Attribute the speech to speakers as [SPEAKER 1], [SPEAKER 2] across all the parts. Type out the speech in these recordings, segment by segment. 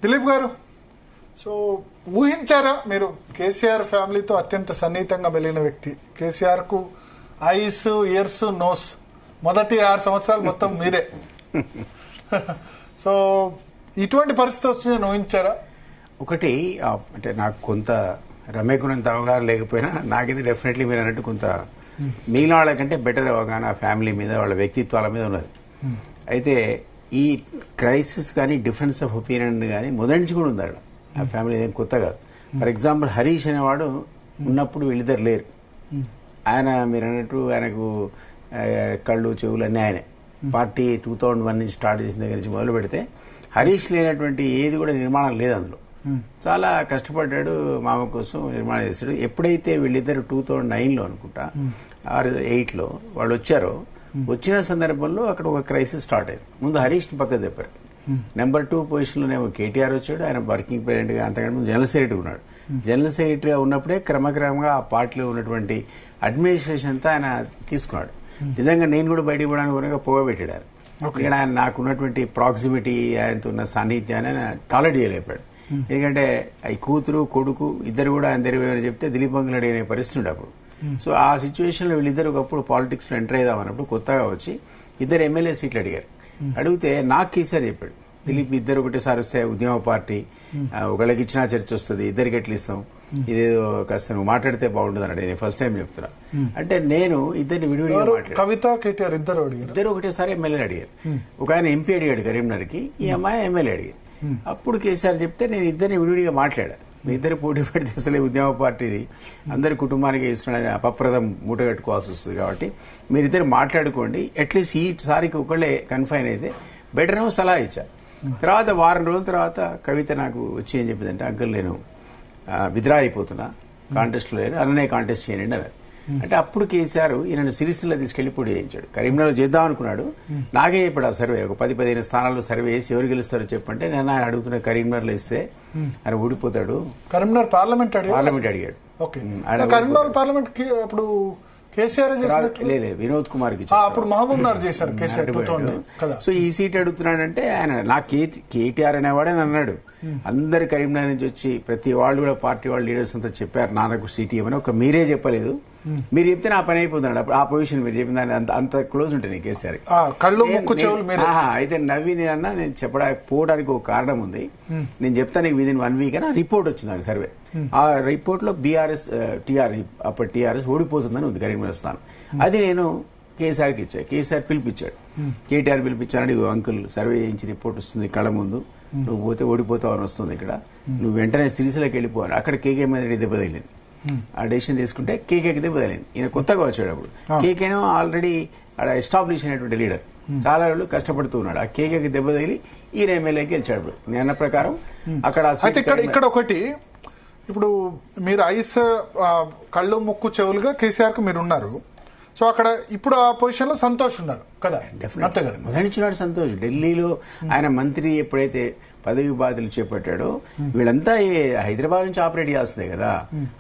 [SPEAKER 1] దిలీప్ గారు, సో ఊహించారా మీరు? కేసీఆర్ ఫ్యామిలీతో అత్యంత సన్నిహితంగా వెళ్లిన వ్యక్తి. కేసీఆర్ కు ఐస్, ఇయర్స్, నోస్ మొదటి 6 సంవత్సరాలు మొత్తం మీరే. సో ఇటువంటి పరిస్థితి వచ్చిందని ఊహించారా?
[SPEAKER 2] ఒకటి అంటే నాకు కొంత రమేకునంత అవగాహన లేకపోయినా నాకైతే డెఫినెట్లీ మీరు అన్నట్టు కొంత మిగిలిన వాళ్ళ కంటే బెటర్ అవగాహన ఫ్యామిలీ మీద, వాళ్ళ వ్యక్తిత్వాల మీద ఉన్నది. అయితే ఈ క్రైసిస్ కానీ డిఫరెన్స్ ఆఫ్ ఒపీనియన్ కానీ మొదటి నుంచి కూడా ఉంది అక్కడ. ఆ ఫ్యామిలీ ఏం కొత్త కాదు. ఫర్ ఎగ్జాంపుల్ హరీష్ అనేవాడు ఉన్నప్పుడు వీళ్ళిద్దరు లేరు. ఆయన మీరు అన్నట్టు ఆయనకు కళ్ళు చెవులు అన్నీ ఆయనే. పార్టీ 2001 నుంచి స్టార్ట్ చేసిన దగ్గర నుంచి మొదలు పెడితే హరీష్ లేనటువంటి ఏది కూడా నిర్మాణం లేదు అందులో. చాలా కష్టపడ్డాడు, మామ కోసం నిర్మాణం చేశాడు. ఎప్పుడైతే వీళ్ళిద్దరు 2009లో అనుకుంటా 8లో వాళ్ళు వచ్చారో, వచ్చిన సందర్భంలో అక్కడ ఒక క్రైసిస్ స్టార్ట్ అయింది. ముందు హరీష్ని పక్క చెప్పారు. నెంబర్ 2 పొజిషన్లోనేమో కేటీఆర్ వచ్చాడు. ఆయన వర్కింగ్ ప్రెసిడెంట్ గా, అంతకంటే ముందు జనరల్ సెక్రటరీ ఉన్నాడు. జనరల్ సెక్రటరీగా ఉన్నప్పుడే క్రమక్రమంగా ఆ పార్టీలో ఉన్నటువంటి అడ్మినిస్ట్రేషన్ అంతా ఆయన తీసుకున్నాడు. నిజంగా నేను కూడా బయటకు పోవడానికి పోగబెట్టాడు. ఇక్కడ ఆయన నాకున్నటువంటి ప్రాక్సిమిటీ, ఆయనతో ఉన్న సాన్నిధ్యాన్ని ఆయన టాలరేట్ చేయలేపాడు. ఎందుకంటే ఈ కూతురు కొడుకు ఇద్దరు కూడా ఆయన తెలియని చెప్తే దిలీప్ అంకుల్ అడిగిన పరిస్థితి ఉండే అప్పుడు. సో ఆ సిచ్యువేషన్లో వీళ్ళిద్దరు ఒకప్పుడు పాలిటిక్స్ లో ఎంటర్ అయిదామన్నప్పుడు కొత్తగా వచ్చి ఇద్దరు ఎమ్మెల్యే సీట్లు అడిగారు. అడిగితే నాకు కేసీఆర్ చెప్పాడు, దిలీప్ ఇద్దరు ఒకటేసారి వస్తే ఉద్యమ పార్టీ, ఒకళ్ళకి ఇచ్చినా చర్చ వస్తుంది, ఇద్దరికి ఎట్లా ఇస్తాం, ఇదేదో కాస్త నువ్వు మాట్లాడితే బాగుంటుంది అన్నాడు. నేను ఫస్ట్ టైం చెప్తున్నా. అంటే నేను ఇద్దరిని విడివిడిగా మాట్లాడాను.
[SPEAKER 1] కవిత, కేటీఆర్ ఇద్దరు
[SPEAKER 2] ఒకటేసారి ఎమ్మెల్యేని అడిగారు. ఒక ఆయన ఎంపీ అడిగాడు కరీంనగర్కి, ఈ అమ్మాయి ఎమ్మెల్యే అడిగారు. అప్పుడు కేసీఆర్ చెప్తే నేను ఇద్దరిని విడివిడిగా మాట్లాడా. మీ ఇద్దరు పోటీ పెడితే అసలే ఉద్యమ పార్టీది అందరి కుటుంబానికి ఇస్తున్నాడని అపప్రదం మూట కట్టుకోవాల్సి వస్తుంది. కాబట్టి మీరిద్దరు మాట్లాడుకోండి, అట్లీస్ట్ ఈసారికి ఒకళ్ళే కన్ఫైన్ అయితే బెటర్ అని సలహా ఇచ్చా. తర్వాత వారం రోజుల తర్వాత కవిత నాకు వచ్చి ఏం చెప్పిందంటే, అంకుల్ నేను విత్డ్రా అయిపోతున్నా, కాంటెస్ట్ లో లేను, అన్ననే కాంటెస్ట్ చేయండి అన్నారు. అంటే అప్పుడు కేసీఆర్ ఈయన సిరిసిల్ల తీసుకెళ్లి పోటీ చేయించాడు. కరీంనగర్ చేద్దాం అనుకున్నాడు. నాకే చెప్పాడు ఆ సర్వే, ఒక 10-15 స్థానాల్లో సర్వే చేసి ఎవరు గెలుస్తారో చెప్పంటే, నేను ఆయన అడుగుతున్న కరీంనగర్లో ఇస్తే ఆయన ఊడిపోతాడు.
[SPEAKER 1] కరీంనగర్ పార్లమెంట్
[SPEAKER 2] అడిగాడు.
[SPEAKER 1] కరీంనగర్ పార్లమెంట్ అప్పుడు కేసీఆర్
[SPEAKER 2] లేదు, వినోద్ కుమార్ కి
[SPEAKER 1] అప్పుడు మహబూబ్ నగర్ చేశారు కేసీఆర్.
[SPEAKER 2] సో ఈ సీట్ అడుగుతున్నాడంటే ఆయన నాకు కేటీఆర్ అనేవాడే అన్నాడు. అందరు కరీంనగర్ నుంచి వచ్చి ప్రతి వాళ్ళు కూడా పార్టీ వాళ్ళ లీడర్స్ అంతా చెప్పారు నాకు సీట్ ఇవ్వమని. ఒక మీరే చెప్పలేదు, మీరు చెప్తే నా పని అయిపోతున్నాడు. ఆ పొజిషన్ మీరు చెప్పిన అంత క్లోజ్ ఉంటుంది కేసీఆర్. అయితే నవీన్ అన్న నేను చెప్పడానికి ఒక కారణం ఉంది, నేను చెప్తాను నీకు విదిన్ 1 వీక్ అని రిపోర్ట్ వచ్చింది నాకు సర్వే. ఆ రిపోర్ట్ లో బీఆర్ఎస్ అప్పటి టీఆర్ఎస్ ఓడిపోతుందని ఉంది కరీంనగర్ స్థానం. అది నేను కేసీఆర్కి ఇచ్చా. కేసీఆర్ పిలిపించాడు, కేటీఆర్ పిలిపించాడు. అంకుల్ సర్వే చేయించి రిపోర్ట్ వస్తుంది కళ్ళ ముందు, నువ్వు పోతే ఓడిపోతావు అని వస్తుంది, ఇక్కడ నువ్వు వెంటనే సిరిసిలోకి వెళ్ళిపోవాలి. అక్కడ కేకే మీద దెబ్బ తగిలింది. ఆ డెసిషన్ తీసుకుంటే కేకేకి దెబ్బ తగిలింది. ఈయన కొత్తగా వచ్చాడు అప్పుడు. కేకేనో ఆల్రెడీ అక్కడ ఎస్టాబ్లిష్ అయినటువంటి లీడర్, చాలా రోజులు కష్టపడుతూ ఉన్నాడు. ఆ కేకేకి దెబ్బ తగిలి ఈయన ఎమ్మెల్యేకి గెలిచాడు. నేను అన్న ప్రకారం అక్కడ
[SPEAKER 1] ఇక్కడ ఒకటి, ఇప్పుడు మీరు ఐస్, కళ్ళు, ముక్కు, చెవులుగా కేసీఆర్ కు మీరు ఉన్నారు. సో అక్కడ ఇప్పుడు ఆ పొజిషన్ లో సంతోష్ ఉన్నారు కదా? అంతే కదా,
[SPEAKER 2] మొదలుచున్నాడు సంతోష్. ఢిల్లీలో ఆయన మంత్రి ఎప్పుడైతే పదవి బాధ్యతలు చేపట్టాడో, వీళ్ళంతా హైదరాబాద్ నుంచి ఆపరేట్ చేస్తుంది కదా,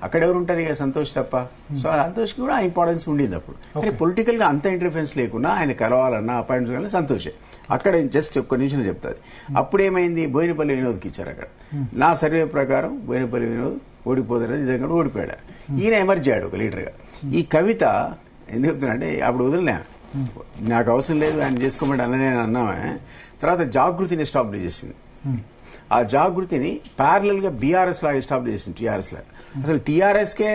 [SPEAKER 2] అక్కడ ఎవరు ఉంటారు ఇక సంతోష్ తప్ప. సో సంతోష్ కి కూడా ఇంపార్టెన్స్ ఉండింది అప్పుడు. కానీ పొలిటికల్ గా అంత ఇంటర్ఫరెన్స్ లేకుండా ఆయన కలవాలన్నా అపాయింట్మెంట్స్ కానీ సంతోషే. అక్కడ జస్ట్ ఒక్క నిమిషం చెప్తాది. అప్పుడేమైంది, బోయినపల్లి వినోద్కి ఇచ్చారు. అక్కడ నా సర్వే ప్రకారం బోయినపల్లి వినోద్ ఓడిపోతారని నిజంగా ఓడిపోయాడు. ఈయన ఎమర్జీ అయ్యాడు ఒక లీడర్ గా. ఈ కవిత ఎందుకు చెప్తున్నా అంటే, అప్పుడు వదిలినా, నాకు అవసరం లేదు ఆయన చేసుకోమంటే అన్ననే అన్నామే. తర్వాత జాగృతిని ఎస్టాబ్లిష్ చేసింది. ఆ జాగృతిని ప్యారలల్ గా బీఆర్ఎస్ లాగా ఎస్టాబ్లిష్ చేసింది, టీఆర్ఎస్ లాగా. అసలు టీఆర్ఎస్ కే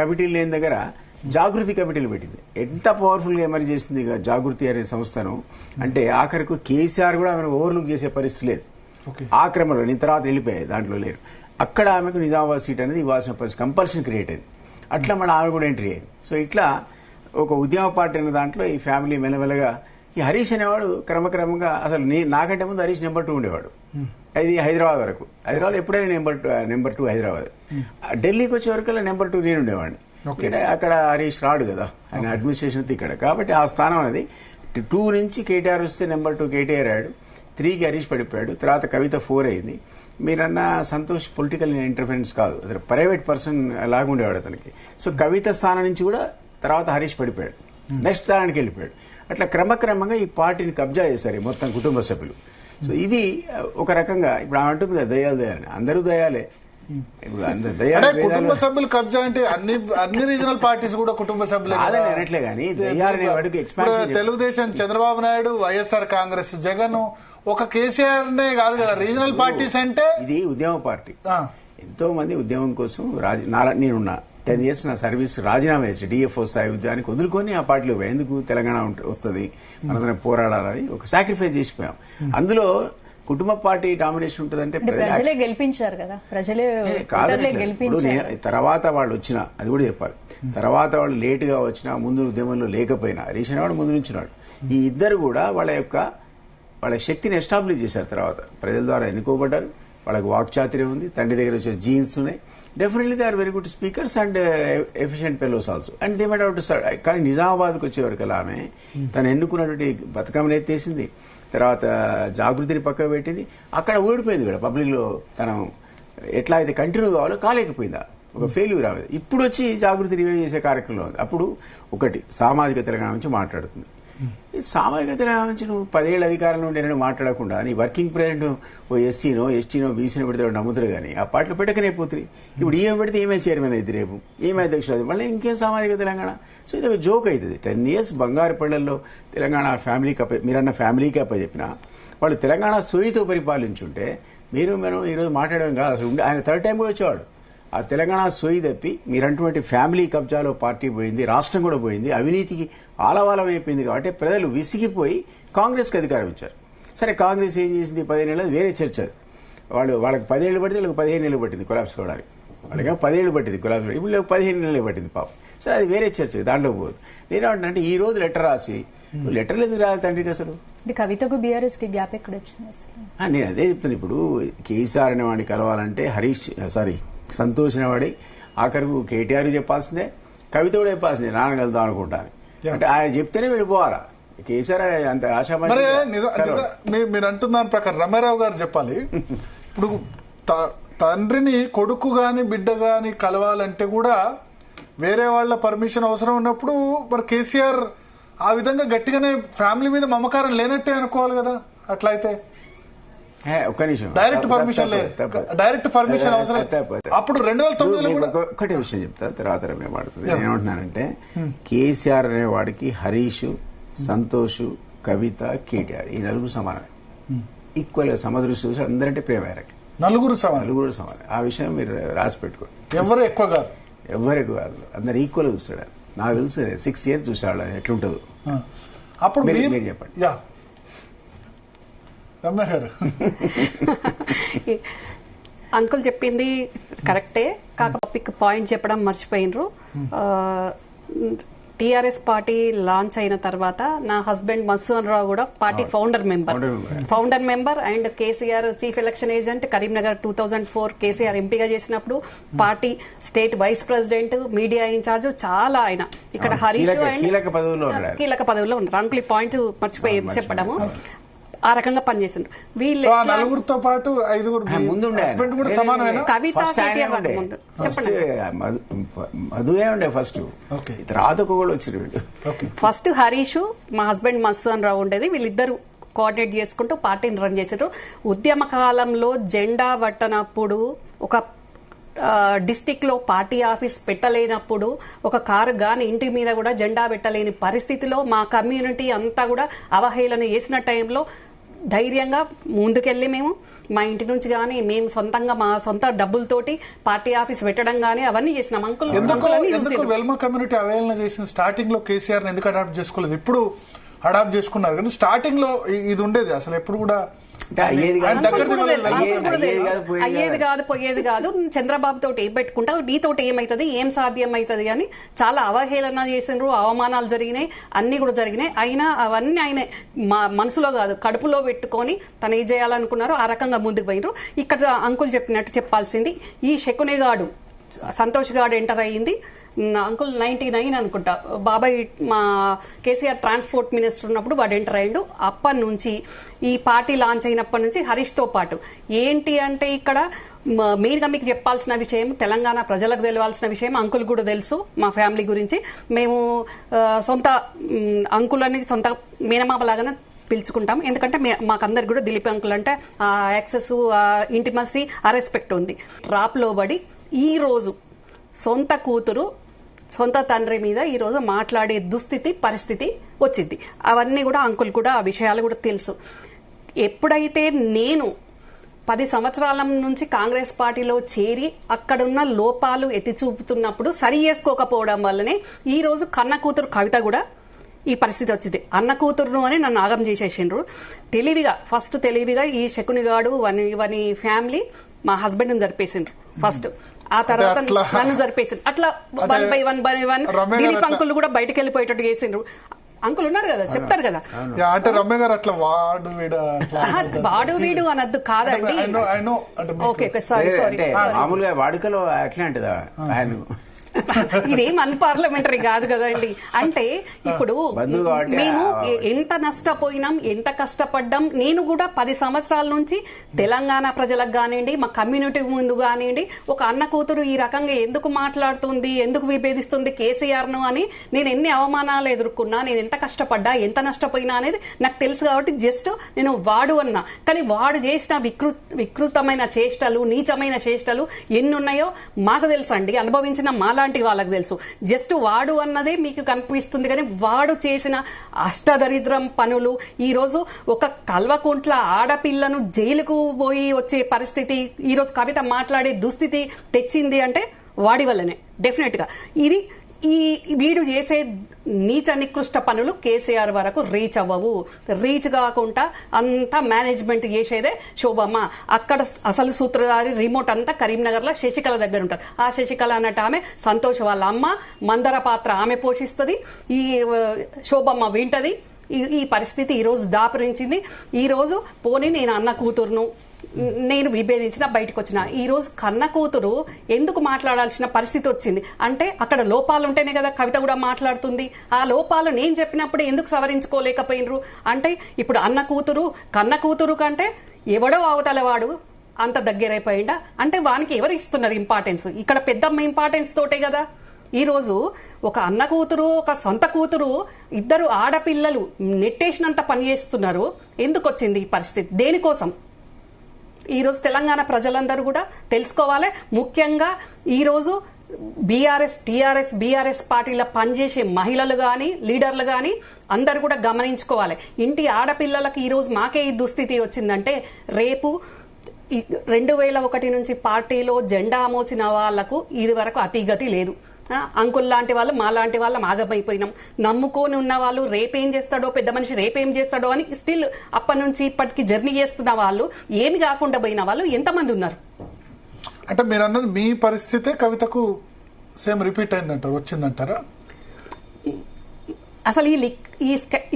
[SPEAKER 2] కమిటీలు లేని దగ్గర జాగృతి కమిటీలు పెట్టింది. ఎంత పవర్ఫుల్ గా ఎమర్జీ చేసింది జాగృతి అనే సంస్థను అంటే, ఆఖరికి కేసీఆర్ కూడా ఆమెను ఓవర్లుక్ చేసే పరిస్థితి లేదు. ఆ క్రమంలో నేను తర్వాత వెళ్ళిపోయాయి, దాంట్లో లేరు. అక్కడ ఆమెకు నిజామాబాద్ సీట్ అనేది ఇవ్వాల్సిన పరిస్థితి, కంపల్షన్ క్రియేట్ అయింది. అట్లా మన ఆమె కూడా ఎంట్రీ అయింది. సో ఇట్లా ఒక ఉద్యమ పార్టీ అనే దాంట్లో ఈ ఫ్యామిలీ మెల్లమెల్లగా. ఈ హరీష్ అనేవాడు క్రమక్రమంగా, అసలు నాకంటే ముందు హరీష్ నెంబర్ 2 ఉండేవాడు. అది హైదరాబాద్ వరకు. హైదరాబాద్ ఎప్పుడైనా నెంబర్ 2 హైదరాబాద్. ఢిల్లీకి వచ్చే వరకు నెంబర్ 2 నేను ఉండేవాడిని. అక్కడ హరీష్ రాడు కదా, ఆయన అడ్మినిస్ట్రేషన్ ఇక్కడ. కాబట్టి ఆ స్థానం అనేది 2 నుంచి కేటీఆర్ వస్తే నెంబర్ 2 కేటీఆర్ అయ్యాడు, 3కి హరీష్ పడిపోయాడు. తర్వాత కవిత 4 అయింది. మీరన్న సంతోష్ పొలిటికల్ ఇంటర్ఫరెన్స్ కాదు, అతను ప్రైవేట్ పర్సన్ లాగా ఉండేవాడు అతనికి. సో కవిత స్థానం నుంచి కూడా తర్వాత హరీష్ పడిపోయాడు, నెక్స్ట్ స్థానానికి వెళ్ళిపోయాడు. అట్లా క్రమక్రమంగా ఈ పార్టీని కబ్జా చేశారు మొత్తం కుటుంబ సభ్యులు. సో ఇది ఒక రకంగా ఇప్పుడు ఆమె అంటుంది కదా దయాలు దయాలని, అందరూ దయాలే. ఇప్పుడు అందరు
[SPEAKER 1] అంటే
[SPEAKER 2] దయాలు
[SPEAKER 1] కుటుంబ సభ్యులు కబ్జా అంటే అన్ని రీజనల్ పార్టీస్ కూడా కుటుంబ సభ్యులే కదా.
[SPEAKER 2] కాదని అనట్లే కానీ దయాలనే వాడికి
[SPEAKER 1] ఇప్పుడు
[SPEAKER 2] ఎక్స్పాన్షన్
[SPEAKER 1] తెలుగుదేశం చంద్రబాబు నాయుడు, వైఎస్ఆర్ కాంగ్రెస్ జగన్, ఒక కేసీఆర్ నే కాదు కదా రీజనల్ పార్టీస్ అంటే.
[SPEAKER 2] ఇది ఉద్యమ పార్టీ.
[SPEAKER 1] ఆ,
[SPEAKER 2] ఎంతో మంది ఉద్యమం కోసం నేనున్నా 10 years నా సర్వీస్ రాజీనామా చేసి డిఎఫ్ఓ స్థాయి ఉద్యోగానికి వదులుకొని ఆ పార్టీలో పోయాం. ఎందుకు తెలంగాణ వస్తుంది మనందరం పోరాడాలని ఒక సాక్రిఫైస్ చేసిపోయాం. అందులో కుటుంబ పార్టీ డామినేషన్ ఉంటుందంటే
[SPEAKER 3] ప్రజలే గెలిపించారు కదా, ప్రజలే
[SPEAKER 2] కాదు.
[SPEAKER 3] గెలిపించారు.
[SPEAKER 2] తర్వాత వాళ్ళు వచ్చినా అది కూడా చెప్పాలి. తర్వాత వాళ్ళు లేట్ గా వచ్చినా ముందు ఉద్యమంలో లేకపోయినా హరీష్ అనేవాడు ముందు నుంచున్నాడు. ఈ ఇద్దరు కూడా వాళ్ళ శక్తిని ఎస్టాబ్లిష్ చేశారు. తర్వాత ప్రజల ద్వారా ఎన్నుకోబడ్డారు. వాళ్ళకి వాక్చాతుర్యం ఉంది, తండ్రి దగ్గర వచ్చే జీన్స్ ఉన్నాయి. Definitely they are very good speakers and efficient fellows also. And they made out. కానీ నిజామాబాద్కి వచ్చేవరకు ఆమె తను ఎన్నుకున్నటువంటి బతుకమ్మని ఎత్తేసింది, తర్వాత జాగృతిని పక్కకు పెట్టింది. అక్కడ ఓడిపోయింది కూడా పబ్లిక్ లో. తను ఎట్లా అయితే కంటిన్యూ కావాలో కాలేకపోయిందా, ఒక ఫెయిల్యూర్ రాలేదు. ఇప్పుడు వచ్చి జాగృతి రివైవ్ చేసే కార్యక్రమంలో ఉంది. అప్పుడు ఒకటి సామాజిక తెలంగాణ నుంచి మాట్లాడుతుంది. ఈ సామాజిక తెలంగాణ నుంచి నువ్వు 10 ఏళ్ళ అధికారంలో ఉండే మాట్లాడకుండా నీ వర్కింగ్ ప్రెసిడెంట్ ఓ ఎస్సీనో ఎస్టీనో బీసీనో పెడితే నమ్ముతాడు కానీ ఆ పార్టీలో పెట్టకనే పోతుంది. ఇప్పుడు ఈమె పెడితే ఏమే చైర్మన్ అయితే రేపు ఏమే అధ్యక్షుడు మళ్ళీ ఇంకేం సామాజిక తెలంగాణ. సో ఇది ఒక జోక్ అవుతుంది. 10 years బంగారు పళ్ళల్లో తెలంగాణ ఫ్యామిలీకి మీరన్న ఫ్యామిలీకి చెప్పిన వాళ్ళు తెలంగాణ సోయితో పరిపాలించుంటే మనం ఈరోజు మాట్లాడడం కాదు. అసలు ఆయన థర్డ్ టైం కూడా వచ్చేవాడు. ఆ తెలంగాణ సోయి తప్పి మీరంటువంటి ఫ్యామిలీ కబ్జాలో పార్టీ పోయింది, రాష్ట్రం కూడా పోయింది, అవినీతికి ఆలవాలం అయిపోయింది. కాబట్టి ప్రజలు విసిగిపోయి కాంగ్రెస్కి అధికారం ఇచ్చారు. సరే కాంగ్రెస్ ఏం చేసింది 15 ఏళ్ళు వేరే చర్చ. వాళ్ళకి 10 ఏళ్ళు పడితే వాళ్ళకి 15 ఏళ్ళు పట్టింది కొలాప్స్ కావడానికి. వాళ్ళకి 10 ఏళ్ళు పట్టింది కొలాప్స్, ఇప్పుడు 15 ఏళ్ళు పట్టింది పాపం. సరే అది వేరే చర్చ, దాంట్లో పోదు. నేనేమంటున్నా ఈ రోజు లెటర్ రాసి లెటర్లు ఎందుకు రాయాలి తండ్రికి అసలు?
[SPEAKER 3] కవితకు బీఆర్ఎస్ కి గ్యాప్ ఎక్కడ వచ్చింది అసలు?
[SPEAKER 2] నేను అదే చెప్తాను. ఇప్పుడు కేసీఆర్ అనే వాడిని కలవాలంటే సంతోష్ అనేవాడి ఆఖరికి కేటీఆర్ చెప్పాల్సిందే, కవిత కూడా చెప్పాల్సిందే నాన్న కలుద్దాం అనుకుంటాను. అంటే ఆయన చెప్తేనే వెళ్ళిపోవాలా. కేసీఆర్ అంత ఆశామాషి.
[SPEAKER 1] మీరు అంటున్న దాని ప్రకారం రమారావు గారు చెప్పాలి. ఇప్పుడు తండ్రిని కొడుకు గాని బిడ్డ గాని కలవాలంటే కూడా వేరే వాళ్ళ పర్మిషన్ అవసరం ఉన్నప్పుడు మరి కేసీఆర్ ఆ విధంగా గట్టిగానే ఫ్యామిలీ మీద మమకారం లేనట్టే అనుకోవాలి కదా. అట్లా అయితే
[SPEAKER 2] ఒక్క నిమిషం,
[SPEAKER 1] డైరెక్ట్ పర్మిషన్ అవసరం. అప్పుడు 2009 కూడా
[SPEAKER 2] ఒక్కటే విషయం చెప్తా, తర్వాత రమ్య మాడుతుంది. ఏమంటున్నానంటే కేసీఆర్ అనేవాడికి హరీష్, సంతోష్, కవిత, కేటీఆర్ ఈ నలుగురు సమానమే. ఈక్వల్ గా సమదృష్టి చూసి అందరంటే ప్రేమ నలుగురు సమానం. ఆ విషయం మీరు రాసి పెట్టుకోండి.
[SPEAKER 1] ఎవరు ఎక్కువ కాదు,
[SPEAKER 2] అందరు ఈక్వల్ చూస్తాడు. నాకు తెలుసు 6 years చూసాడు ఎట్లుంటుందో.
[SPEAKER 1] అప్పుడు
[SPEAKER 2] మీరు చెప్పండి.
[SPEAKER 1] రమ్య గారు
[SPEAKER 4] అంకుల్ చెప్పింది కరెక్టే, కాకపోతే పాయింట్ చెప్పడం మర్చిపోయినరు. టీఆర్ఎస్ పార్టీ లాంచ్ అయిన తర్వాత నా హస్బెండ్ మసూన్ రావు కూడా party founder member and KCR chief election agent. Karimnagar 2004 KCR ఎంపీగా చేసినప్పుడు party state vice president, media in charge, చాలా ఆయన. ఇక్కడ హరీష్
[SPEAKER 2] కీలక
[SPEAKER 4] పదవుల్లో ఉన్నారు. అంకుల్ ఈ పాయింట్ మర్చిపోయి చెప్పడము. ఆ రకంగా పనిచేసిండ్రు వీళ్ళు.
[SPEAKER 1] నలుగురితో పాటు 5
[SPEAKER 2] ముందు
[SPEAKER 1] కూడా సమానమైన
[SPEAKER 4] కవిత
[SPEAKER 2] మధువే ఉండే ఫస్ట్, తర్వాత కూడా వచ్చారు.
[SPEAKER 4] ఫస్ట్ హరీష్, మా హస్బెండ్ మసూన్ రావు ఉండేది. వీళ్ళిద్దరు కోఆర్డినేట్ చేసుకుంటూ పార్టీని రన్ చేశారు. ఉద్యమ కాలంలో జెండా పట్టనప్పుడు, ఒక డిస్టిక్ లో పార్టీ ఆఫీస్ పెట్టలేనప్పుడు, ఒక కారు గాని ఇంటి మీద కూడా జెండా పెట్టలేని పరిస్థితిలో మా కమ్యూనిటీ అంతా కూడా అవహేళన చేసిన టైంలో ధైర్యంగా ముందుకెళ్లి మేము మా ఇంటి నుంచి గానీ మేము సొంతంగా మా సొంత డబ్బులతోటి పార్టీ ఆఫీస్ పెట్టడం గానీ అవన్నీ చేసినాం. అంకుల్
[SPEAKER 1] వెల్మ కమ్యూనిటీ అవహేళన చేసిన స్టార్టింగ్ లో కేసీఆర్ ఎందుకు అడాప్ట్ చేసుకోలేదు? ఇప్పుడు అడాప్ట్ చేసుకున్నారు కానీ స్టార్టింగ్ లో ఇది ఉండేది అసలు ఎప్పుడు కూడా
[SPEAKER 4] అయ్యేది కాదు, పోయేది కాదు. చంద్రబాబు తోటి ఏం పెట్టుకుంటావు, నీతోటి ఏమైతుంది, ఏం సాధ్యం అవుతుంది అని చాలా అవహేళన చేసినారు. అవమానాలు జరిగినాయి, అన్ని కూడా జరిగినాయి. అయినా అవన్నీ ఆయన మనసులో కాదు కడుపులో పెట్టుకొని తను ఏం చేయాలనుకున్నారో ఆ రకంగా ముందుకు పోయినారు. ఇక్కడ అంకుల్ చెప్పినట్టు చెప్పాల్సింది, ఈ శకునిగాడు సంతోష్ గాడు ఎంటర్ అయ్యింది అంకుల్ 99 అనుకుంటా. బాబాయ్ మా కేసీఆర్ ట్రాన్స్పోర్ట్ మినిస్టర్ ఉన్నప్పుడు వాడు ఎంటర్ అయ్యిండు. అప్పటి నుంచి ఈ పార్టీ లాంచ్ అయినప్పటి నుంచి హరీష్ తో పాటు ఏంటి అంటే ఇక్కడ మెయిన్గా మీకు చెప్పాల్సిన విషయం, తెలంగాణ ప్రజలకు తెలియాల్సిన విషయం, అంకుల్ కూడా తెలుసు మా ఫ్యామిలీ గురించి. మేము సొంత అంకుల్ అని సొంత మేనమామ లాగానే పిలుచుకుంటాం. ఎందుకంటే మాకందరికి కూడా దిలీప్ అంకుల్ అంటే ఆ యాక్సెస్, ఇంటిమసీ, ఆ రెస్పెక్ట్ ఉంది. ట్రాప్లో పడి ఈ రోజు సొంత కూతురు సొంత తండ్రి మీద ఈ రోజు మాట్లాడే దుస్థితి పరిస్థితి వచ్చింది. అవన్నీ కూడా అంకుల్ కూడా ఆ విషయాలు కూడా తెలుసు. ఎప్పుడైతే నేను 10 సంవత్సరాల నుంచి కాంగ్రెస్ పార్టీలో చేరి అక్కడున్న లోపాలు ఎత్తి చూపుతున్నప్పుడు సరి చేసుకోకపోవడం వల్లనే ఈ రోజు కన్న కూతురు కవిత కూడా ఈ పరిస్థితి వచ్చింది. అన్న కూతురును అని నన్ను ఆగం చేసేసిండ్రు. తెలివిగా ఈ శకునిగాడు వని ఫ్యామిలీ మా హస్బెండ్ జరిపేసిండ్రు ఫస్ట్. ఆ తర్వాత నన్ను జరిపేసిండ్రు. అట్లా one by one Dilip uncle కూడా బయటకు వెళ్ళిపోయేటట్టు చేసిండ్రు. అంకుల్ ఉన్నారు కదా, చెప్తారు కదా.
[SPEAKER 1] అంటే రమ్య గారు అట్లా
[SPEAKER 4] వాడు వీడు అనద్దు కాదండి. ఓకే సారీ
[SPEAKER 2] మామూలుగా వాడుకలో అట్లాంటిదా ఆయన
[SPEAKER 4] ఇదేం అన్పార్లమెంటరీ కాదు కదండి. అంటే ఇప్పుడు మేము ఎంత నష్టపోయినాం, ఎంత కష్టపడ్డాం. నేను కూడా 10 సంవత్సరాల నుంచి తెలంగాణ ప్రజలకు కానివ్వండి, మా కమ్యూనిటీ ముందు కానివ్వండి, ఒక అన్న కూతురు ఈ రకంగా ఎందుకు మాట్లాడుతుంది, ఎందుకు విభేదిస్తుంది కేసీఆర్ ను అని నేను ఎన్ని అవమానాలు ఎదుర్కొన్నా, నేను ఎంత కష్టపడ్డా, ఎంత నష్టపోయినా అనేది నాకు తెలుసు. కాబట్టి జస్ట్ నేను వాడు అన్నా. కానీ వాడు చేసిన వికృతమైన చేష్టలు, నీచమైన చేష్టలు ఎన్ని ఉన్నాయో మాకు తెలుసు అండి. అనుభవించిన మాలాంటి వాళ్ళకి తెలుసు. జస్ట్ వాడు అన్నదే మీకు కనిపిస్తుంది, కానీ వాడు చేసిన అష్టదరిద్రం పనులు ఈ రోజు ఒక కల్వకుంట్ల ఆడపిల్లను జైలుకు పోయి వచ్చే పరిస్థితి ఈ రోజు కవిత మాట్లాడే దుస్థితి తెచ్చింది అంటే వాడి వల్లనే. డెఫినెట్ గా ఇది వీడు చేసే నీచ నికృష్ట పనులు కేసీఆర్ వరకు రీచ్ అవ్వవు. రీచ్ కాకుండా అంతా మేనేజ్మెంట్ చేసేదే శోభమ్మ. అక్కడ అసలు సూత్రధారి రిమోట్ అంతా కరీంనగర్ లో శశికళ దగ్గర ఉంటారు. ఆ శశికళ అన్నట్టు ఆమె సంతోష్ వాళ్ళ అమ్మ, మందర పాత్ర ఆమె పోషిస్తుంది, ఈ శోభమ్మ వింటది. ఈ పరిస్థితి ఈ రోజు దాపురించింది. ఈ రోజు పోనీ నేను అన్న కూతురును నేను విభేదించిన బయటకు వచ్చిన ఈ రోజు కన్న కూతురు ఎందుకు మాట్లాడాల్సిన పరిస్థితి వచ్చింది అంటే అక్కడ లోపాలు ఉంటేనే కదా కవిత కూడా మాట్లాడుతుంది. ఆ లోపాలు నేను చెప్పినప్పుడు ఎందుకు సవరించుకోలేకపోయినరు అంటే ఇప్పుడు అన్న కూతురు కన్న కూతురు కంటే ఎవడో అవతలవాడు అంత దగ్గరైపోయిందా అంటే వానికి ఎవరు ఇస్తున్నారు ఇంపార్టెన్స్? ఇక్కడ పెద్దమ్మ ఇంపార్టెన్స్ తోటే కదా ఈ రోజు ఒక అన్న కూతురు ఒక సొంత కూతురు ఇద్దరు ఆడపిల్లలు నెట్టేసినంత పని చేస్తున్నారు. ఎందుకు వచ్చింది ఈ పరిస్థితి? దేనికోసం? ఈ రోజు తెలంగాణ ప్రజలందరూ కూడా తెలుసుకోవాలి. ముఖ్యంగా ఈ రోజు బీఆర్ఎస్ పార్టీల పనిచేసే మహిళలు గాని లీడర్లు గాని అందరూ కూడా గమనించుకోవాలి. ఇంటి ఆడపిల్లలకు ఈ రోజు మాకే ఈ దుస్థితి వచ్చిందంటే రేపు 2001 నుంచి పార్టీలో జెండా మోసిన వాళ్లకు ఇది వరకు అతిగతి లేదు. అంకుల్ లాంటి వాళ్ళు మా లాంటి వాళ్ళం ఆగమైపోయినాం. నమ్ముకొని ఉన్న వాళ్ళు రేపేం చేస్తాడో, పెద్ద మనిషి రేపేం చేస్తాడో అని స్టిల్ అప్పటి నుంచి ఇప్పటికి జర్నీ చేస్తున్న వాళ్ళు, ఏమి కాకుండా పోయిన వాళ్ళు ఎంతమంది ఉన్నారు?
[SPEAKER 1] అంటే మీరు అన్నది మీ పరిస్థితే కవితకు సేమ్ రిపీట్ అయిందంటారు, వచ్చిందంటారా?
[SPEAKER 4] అసలు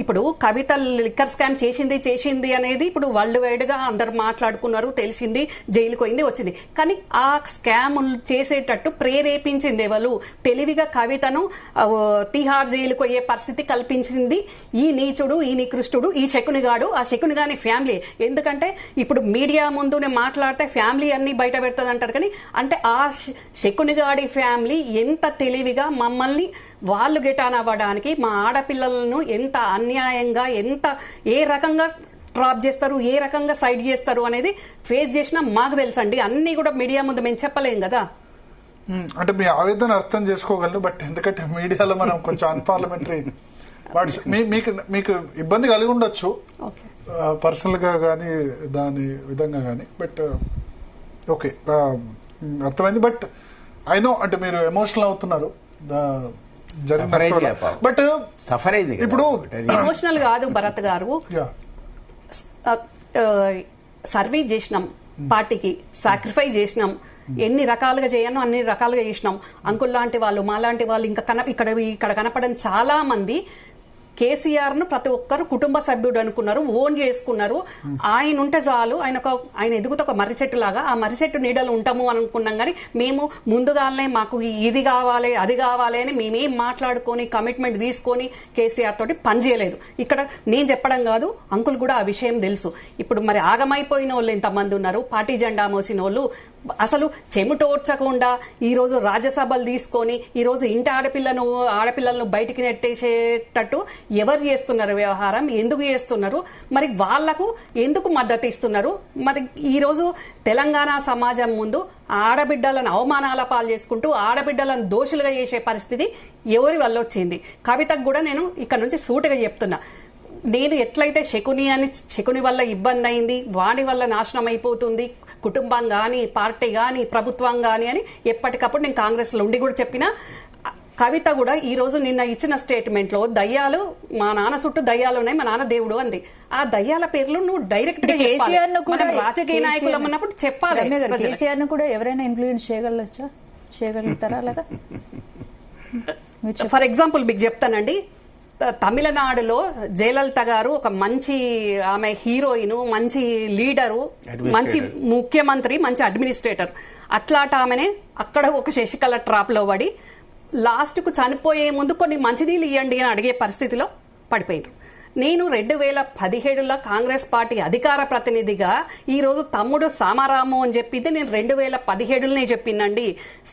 [SPEAKER 4] ఇప్పుడు కవిత లిక్కర్ స్కామ్ చేసింది అనేది ఇప్పుడు వరల్డ్ వైడ్ గా అందరు మాట్లాడుకున్నారు, తెలిసింది, జైలుకు పోయింది, వచ్చింది. కానీ ఆ స్కామ్ చేసేటట్టు ప్రేరేపించింది ఎవరు? తెలివిగా కవితను తిహార్ జైలుకు పోయే పరిస్థితి కల్పించింది ఈ నీచుడు, ఈ నికృష్టుడు, ఈ శకునిగాడు, ఆ శకునిగాని ఫ్యామిలీ. ఎందుకంటే ఇప్పుడు మీడియా ముందు మాట్లాడితే ఫ్యామిలీ అన్ని బయట పెడతాది అంటారు, కానీ అంటే ఆ శకునిగాడి ఫ్యామిలీ ఎంత తెలివిగా మమ్మల్ని వాళ్ళు గెటాన్ అవ్వడానికి, మా ఆడపిల్లలను ఎంత అన్యాయంగా ఏ రకంగా ట్రాప్ చేస్తారు, ఏ రకంగా సైడ్ చేస్తారు అనేది ఫేస్ చేసినా మాకు తెలుసండి. అన్ని కూడా మీడియా ముందు మేము చెప్పలేం కదా.
[SPEAKER 1] అంటే మీ ఆవేదన అర్థం చేసుకోగలను, బట్ ఎందుకంటే మీడియాలో మనం కొంచెం అన్పార్లమెంటరీ మీకు ఇబ్బంది కలిగి ఉండొచ్చు పర్సనల్ గా కానీ దాని విధంగా కానీ, బట్ ఓకే అర్థమైంది. బట్ ఐ నో అంటే మీరు ఎమోషనల్ అవుతున్నారు, బట్
[SPEAKER 2] సఫర్ అయింది.
[SPEAKER 1] ఇప్పుడు
[SPEAKER 4] ఎమోషనల్ కాదు భరత్ గారు, సర్వీస్ చేసినాం, పార్టీకి సాక్రిఫైస్ చేసినాం, ఎన్ని రకాలుగా చేయను అన్ని రకాలుగా చేసినాం. అంకుల్ లాంటి వాళ్ళు, మా లాంటి వాళ్ళు, ఇంకా ఇక్కడ కనపడని చాలా మంది కేసీఆర్ ను ప్రతి ఒక్కరు కుటుంబ సభ్యుడు అనుకున్నారు, ఓన్ చేసుకున్నారు. ఆయన ఉంటే చాలు, ఆయన ఎదుగుతా ఒక మర్రి చెట్టు లాగా, ఆ మర్రి చెట్టు నీడలు ఉంటాము అనుకున్నాం. కానీ మేము ముందుగానే మాకు ఇది కావాలి అది కావాలి అని మేమేం మాట్లాడుకొని కమిట్మెంట్ తీసుకొని కేసీఆర్ తోటి పనిచేయలేదు. ఇక్కడ నేను చెప్పడం కాదు, అంకుల్ కూడా ఆ విషయం తెలుసు. ఇప్పుడు మరి ఆగమైపోయిన వాళ్ళు ఎంతమంది ఉన్నారు, పార్టీ జెండా మోసిన వాళ్ళు, అసలు చెమటోడ్చకుండా ఈ రోజు రాజ్యసభలు తీసుకొని ఈ రోజు ఇంటి ఆడపిల్లను బయటికి నెట్టేసేటట్టు ఎవరు చేస్తున్నారు వ్యవహారం, ఎందుకు చేస్తున్నారు, మరి వాళ్లకు ఎందుకు మద్దతు ఇస్తున్నారు. మరి ఈ రోజు తెలంగాణ సమాజం ముందు ఆడబిడ్డలను అవమానాల పాలు చేసుకుంటూ ఆడబిడ్డలను దోషులుగా చేసే పరిస్థితి ఎవరి వల్ల వచ్చింది. కవితకు కూడా నేను ఇక్కడ నుంచి సూటిగా చెప్తున్నా, నేను ఎట్లయితే శకుని వల్ల ఇబ్బంది అయింది, వాడి వల్ల నాశనం అయిపోతుంది కుటుంబం గాని, పార్టీ గాని, ప్రభుత్వం గాని అని ఎప్పటికప్పుడు నేను కాంగ్రెస్ లో ఉండి కూడా చెప్పినా, కవిత కూడా ఈ రోజు నిన్న ఇచ్చిన స్టేట్మెంట్ లో దయ్యాలు, మా నాన్న చుట్టూ దయ్యాలు ఉన్నాయి, మా నాన్న దేవుడు అంది. ఆ దయ్యాల పేర్లు నువ్వు డైరెక్ట్ గా
[SPEAKER 3] కేసీఆర్ ను కూడా
[SPEAKER 4] రాజకీయ నాయకులు అన్నప్పుడు చెప్పాలి.
[SPEAKER 3] కేసీఆర్ ను కూడా ఎవరైనా ఇన్ఫ్లుయెన్స్ చేయగలుగుతారా అలాగా?
[SPEAKER 4] ఫర్ ఎగ్జాంపుల్ మీకు చెప్తానండి, తమిళనాడులో జయలలిత గారు ఒక మంచి, ఆమె హీరోయిన్, మంచి లీడరు, మంచి ముఖ్యమంత్రి, మంచి అడ్మినిస్ట్రేటర్. అట్లాంటి ఆమెనే అక్కడ ఒక శశికళ ట్రాప్ లో పడి లాస్ట్ కు చనిపోయే ముందు కొన్ని మంచినీళ్ళు ఇవ్వండి అని అడిగే పరిస్థితిలో పడిపోయారు. నేను 2017లో కాంగ్రెస్ పార్టీ అధికార ప్రతినిధిగా ఈ రోజు తమ్ముడు సామారాము అని చెప్పింది నేను 2017లోనే చెప్పిందండి.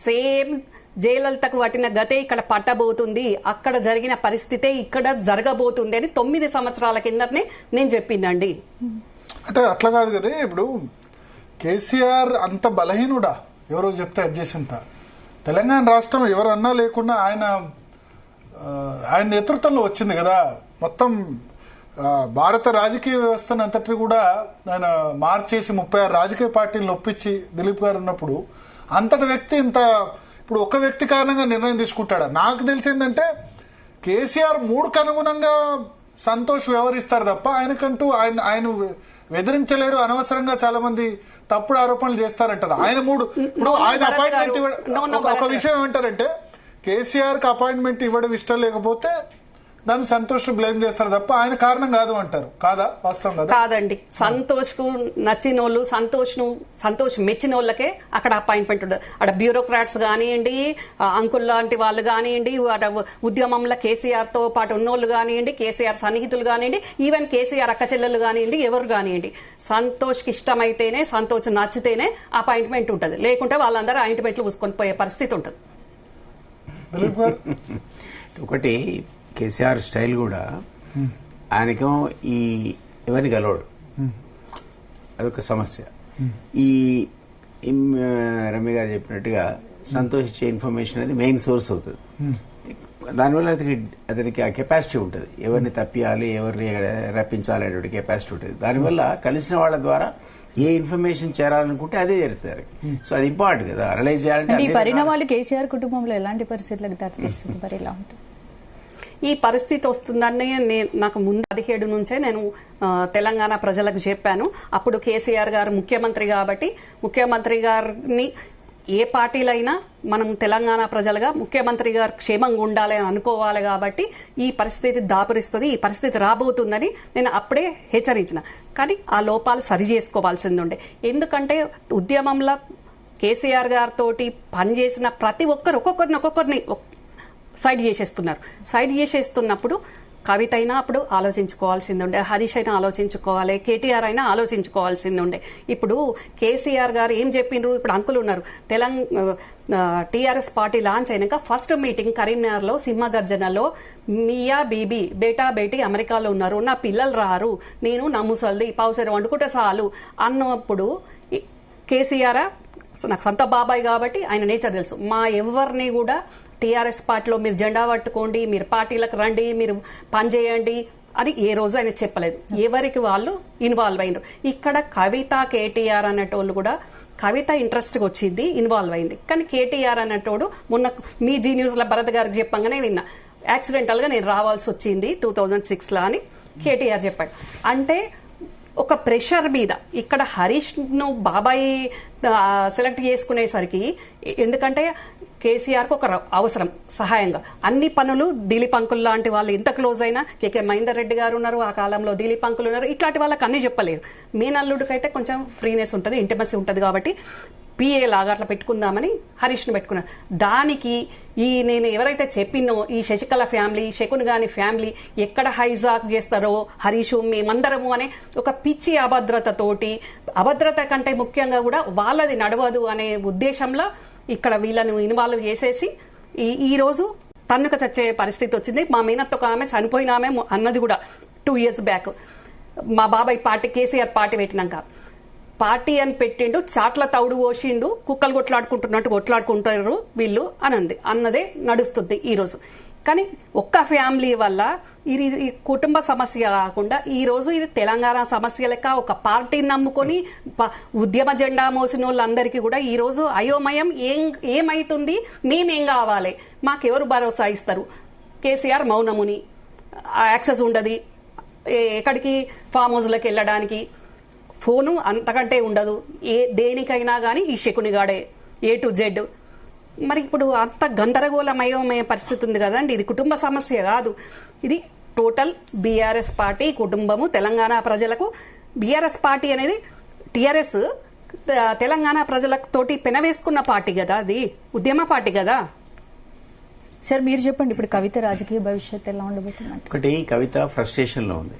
[SPEAKER 4] సేమ్ జయలలితకు పట్టిన గతే ఇక్కడ పట్టబోతుంది, అక్కడ జరిగిన పరిస్థితే ఇక్కడ జరగబోతుంది అని 9 సంవత్సరాల కిందనే నేను చెప్పిందండి.
[SPEAKER 1] అంటే అట్లా కాదు కదా, ఇప్పుడు కేసీఆర్ అంత బలహీనుడా? ఎవరో చెప్తే అడ్జెసెంట. తెలంగాణ రాష్ట్రం ఎవరన్నా లేకుండా ఆయన నేతృత్వంలో వచ్చింది కదా. మొత్తం భారత రాజకీయ వ్యవస్థను అంతటి కూడా ఆయన మార్చేసి 36 రాజకీయ పార్టీలను ఒప్పించి దిలీప్ గారు ఉన్నప్పుడు అంతటి వ్యక్తి ఇంత ఇప్పుడు ఒక వ్యక్తి కారణంగా నిర్ణయం తీసుకుంటాడా? నాకు తెలిసిందంటే కేసీఆర్ మూడుకు అనుగుణంగా సంతోష్ వ్యవహరిస్తారు తప్ప ఆయనకంటూ ఆయన వెదిరించలేరు. అనవసరంగా చాలా మంది తప్పుడు ఆరోపణలు చేస్తారంటారు. ఆయన ఇప్పుడు ఆయన అపాయింట్మెంట్ ఒక విషయం ఏమంటారంటే కేసీఆర్ కి అపాయింట్మెంట్ ఇవ్వడం ఇష్టం లేకపోతే దాన్ని సంతోష్ బ్లేమ్ చేస్తారు తప్ప ఆయన కారణం కాదు అంటారు. కాదా? వాస్తవం కదా?
[SPEAKER 4] కాదండి. సంతోష్ కు నచ్చినోళ్ళు, సంతోష్ మెచ్చిన వాళ్ళకే అక్కడ అపాయింట్మెంట్ ఉండదు. అక్కడ బ్యూరోక్రాట్స్ కానివ్వండి, అంకుల్ లాంటి వాళ్ళు కానివ్వండి, ఉద్యమంలో కేసీఆర్ తో పాటు ఉన్నోళ్ళు కానివ్వండి, కేసీఆర్ సన్నిహితులు కానివ్వండి, ఈవెన్ కేసీఆర్ అక్క చెల్లెలు కానివ్వండి, ఎవరు కానివ్వండి, సంతోష్ కి ఇష్టమైతేనే, సంతోష్ నచ్చితేనే అపాయింట్మెంట్ ఉంటుంది. లేకుంటే వాళ్ళందరూ అపాయింట్మెంట్లు పూసుకొని పోయే పరిస్థితి ఉంటుంది.
[SPEAKER 2] ఒకటి కేసీఆర్ స్టైల్ కూడా, ఆయనకేమో ఈ ఎవరిని గలవాడు, అదొక సమస్య. ఈ రమ్య గారు చెప్పినట్టుగా సంతోష్ ఇచ్చే ఇన్ఫర్మేషన్ అనేది మెయిన్ సోర్స్ అవుతుంది. దానివల్ల అతనికి ఆ కెపాసిటీ ఉంటుంది, ఎవరిని తప్పియాలి, ఎవరిని రప్పించాలి అనేటువంటి కెపాసిటీ ఉంటుంది. దానివల్ల కలిసిన వాళ్ళ ద్వారా ఏ ఇన్ఫర్మేషన్ చేరాలనుకుంటే అదే జరుగుతారు. సో అది ఇంపార్టెంట్ కదా, అనలైజ్ చేయాలంటే.
[SPEAKER 3] ఈ పరిణామాలు కేసీఆర్ కుటుంబంలో ఎలాంటి పరిస్థితులకు దారితీస్తుంది? మరి ఎలా ఉంటుంది
[SPEAKER 4] ఈ పరిస్థితి? వస్తుందని నాకు ముందు 17 నుంచే నేను తెలంగాణ ప్రజలకు చెప్పాను. అప్పుడు కేసీఆర్ గారు ముఖ్యమంత్రి కాబట్టి, ముఖ్యమంత్రి గారిని ఏ పార్టీలైనా మనం తెలంగాణ ప్రజలుగా ముఖ్యమంత్రి గారు క్షేమంగా ఉండాలి అని అనుకోవాలి కాబట్టి ఈ పరిస్థితి దాపురిస్తుంది, ఈ పరిస్థితి రాబోతుందని నేను అప్పుడే హెచ్చరించిన. కానీ ఆ లోపాలు సరి చేసుకోవాల్సింది ఉండే. ఎందుకంటే ఉద్యమంలో కేసీఆర్ గారితో పనిచేసిన ప్రతి ఒక్కొక్కరిని సైడ్ చేసేస్తున్నప్పుడు కవిత అయినా అప్పుడు ఆలోచించుకోవాల్సింది ఉండే, హరీష్ అయినా ఆలోచించుకోవాలి, కేటీఆర్ అయినా ఆలోచించుకోవాల్సింది ఉండే. ఇప్పుడు కేసీఆర్ గారు ఏం చెప్పిండ్రు? ఇప్పుడు అంకులు ఉన్నారు. టీఆర్ఎస్ పార్టీ లాంచ్ అయినాక ఫస్ట్ మీటింగ్ కరీంనగర్ లో సింహగర్జనలో మియా బీబీ బేటా బేటీ అమెరికాలో ఉన్నారు, నా పిల్లలు రారు, నేను నా ముసల్ది పావుసేరు వండుకుంటే చాలు అన్నప్పుడు కేసీఆర్ నాకు సొంత బాబాయ్ కాబట్టి ఆయన నేచర్ తెలుసు. మా ఎవరిని కూడా టీఆర్ఎస్ పార్టీలో మీరు జెండా పట్టుకోండి, మీరు పార్టీలకు రండి, మీరు పనిచేయండి అని ఏ రోజు ఆయన చెప్పలేదు. ఎవరికి వాళ్ళు ఇన్వాల్వ్ అయినారు. ఇక్కడ కవిత, కేటీఆర్ అనేటోళ్ళు కూడా, కవిత ఇంట్రెస్ట్ గా వచ్చింది, ఇన్వాల్వ్ అయింది. కానీ కేటీఆర్ అనేటోడు మొన్న మీ జీ న్యూస్ లో భరత్ గారికి చెప్పంగానే విన్నా, యాక్సిడెంటల్ గా నేను రావాల్సి వచ్చింది 2006 అని కేటీఆర్ చెప్పాడు. అంటే ఒక ప్రెషర్ మీద ఇక్కడ హరీష్ ను బాబాయ్ సెలెక్ట్ చేసుకునేసరికి, ఎందుకంటే కేసీఆర్ కు ఒక అవసరం సహాయంగా అన్ని పనులు దిలీప్ అంకుల్ లాంటి వాళ్ళు ఎంత క్లోజ్ అయినా, కేకే మహేందర్ రెడ్డి గారు ఉన్నారు, ఆ కాలంలో దిలీప్ అంకుల్ ఉన్నారు, ఇట్లాంటి వాళ్ళకి అన్ని చెప్పలేరు. మీనల్లుడికైతే కొంచెం ఫ్రీనెస్ ఉంటుంది, ఇంటిమసీ ఉంటుంది కాబట్టి పిఏ లాగా అట్లా పెట్టుకుందామని హరీష్ ను పెట్టుకున్నారు. దానికి నేను ఎవరైతే చెప్పినో ఈ శశికళ ఫ్యామిలీ, శకున్ గాని ఫ్యామిలీ ఎక్కడ హైజాక్ చేస్తారో హరీష్ మేమందరము అనే ఒక పిచ్చి అభద్రతతోటి, అభద్రత కంటే ముఖ్యంగా కూడా వాళ్ళది నడవదు అనే ఉద్దేశంలో ఇక్కడ వీళ్ళను ఇన్వాల్వ్ చేసేసి ఈ రోజు తన్నుక చచ్చే పరిస్థితి వచ్చింది. మా మేనత్త ఒక ఆమె చనిపోయిన ఆమె అన్నది కూడా 2 years బ్యాక్. మా బాబాయ్ పార్టీ కేసీఆర్ పార్టీ పెట్టినాక పార్టీ అని పెట్టిండు, చాట్ల తౌడు పోసిండు, కుక్కలు కొట్లాడుకుంటున్నట్టు కొట్లాడుకుంటారు వీళ్ళు అన్నదే నడుస్తుంది ఈ రోజు. కానీ ఒక్క ఫ్యామిలీ వల్ల ఇది ఈ కుటుంబ సమస్య కాకుండా ఈ రోజు ఇది తెలంగాణ సమస్య లెక్క ఒక పార్టీని నమ్ముకొని ఉద్యమ జెండా మోసిన వాళ్ళందరికీ కూడా ఈ రోజు అయోమయం. ఏమైతుంది, మేమేం కావాలి, మాకెవరు భరోసా ఇస్తారు? కేసీఆర్ మౌనముని, యాక్సెస్ ఉండదు ఎక్కడికి, ఫామ్ హౌస్లకు వెళ్ళడానికి ఫోను అంతకంటే ఉండదు. దేనికైనా కానీ ఈ శకునిగాడే A to Z. మరి ఇప్పుడు అంత గందరగోళమయమయ్యే పరిస్థితి ఉంది కదండి. ఇది కుటుంబ సమస్య కాదు, ఇది టోటల్ బీఆర్ఎస్ పార్టీ కుటుంబము. తెలంగాణ ప్రజలకు బీఆర్ఎస్ పార్టీ అనేది టీఆర్ఎస్ తెలంగాణ ప్రజలతోటి పెనవేసుకున్న పార్టీ కదా, అది ఉద్యమ పార్టీ కదా.
[SPEAKER 3] సార్ మీరు చెప్పండి, ఇప్పుడు కవిత రాజకీయ భవిష్యత్తు ఎలా ఉండబోతుంది?
[SPEAKER 2] ఒకటి, కవిత ఫ్రస్ట్రేషన్ లో ఉంది.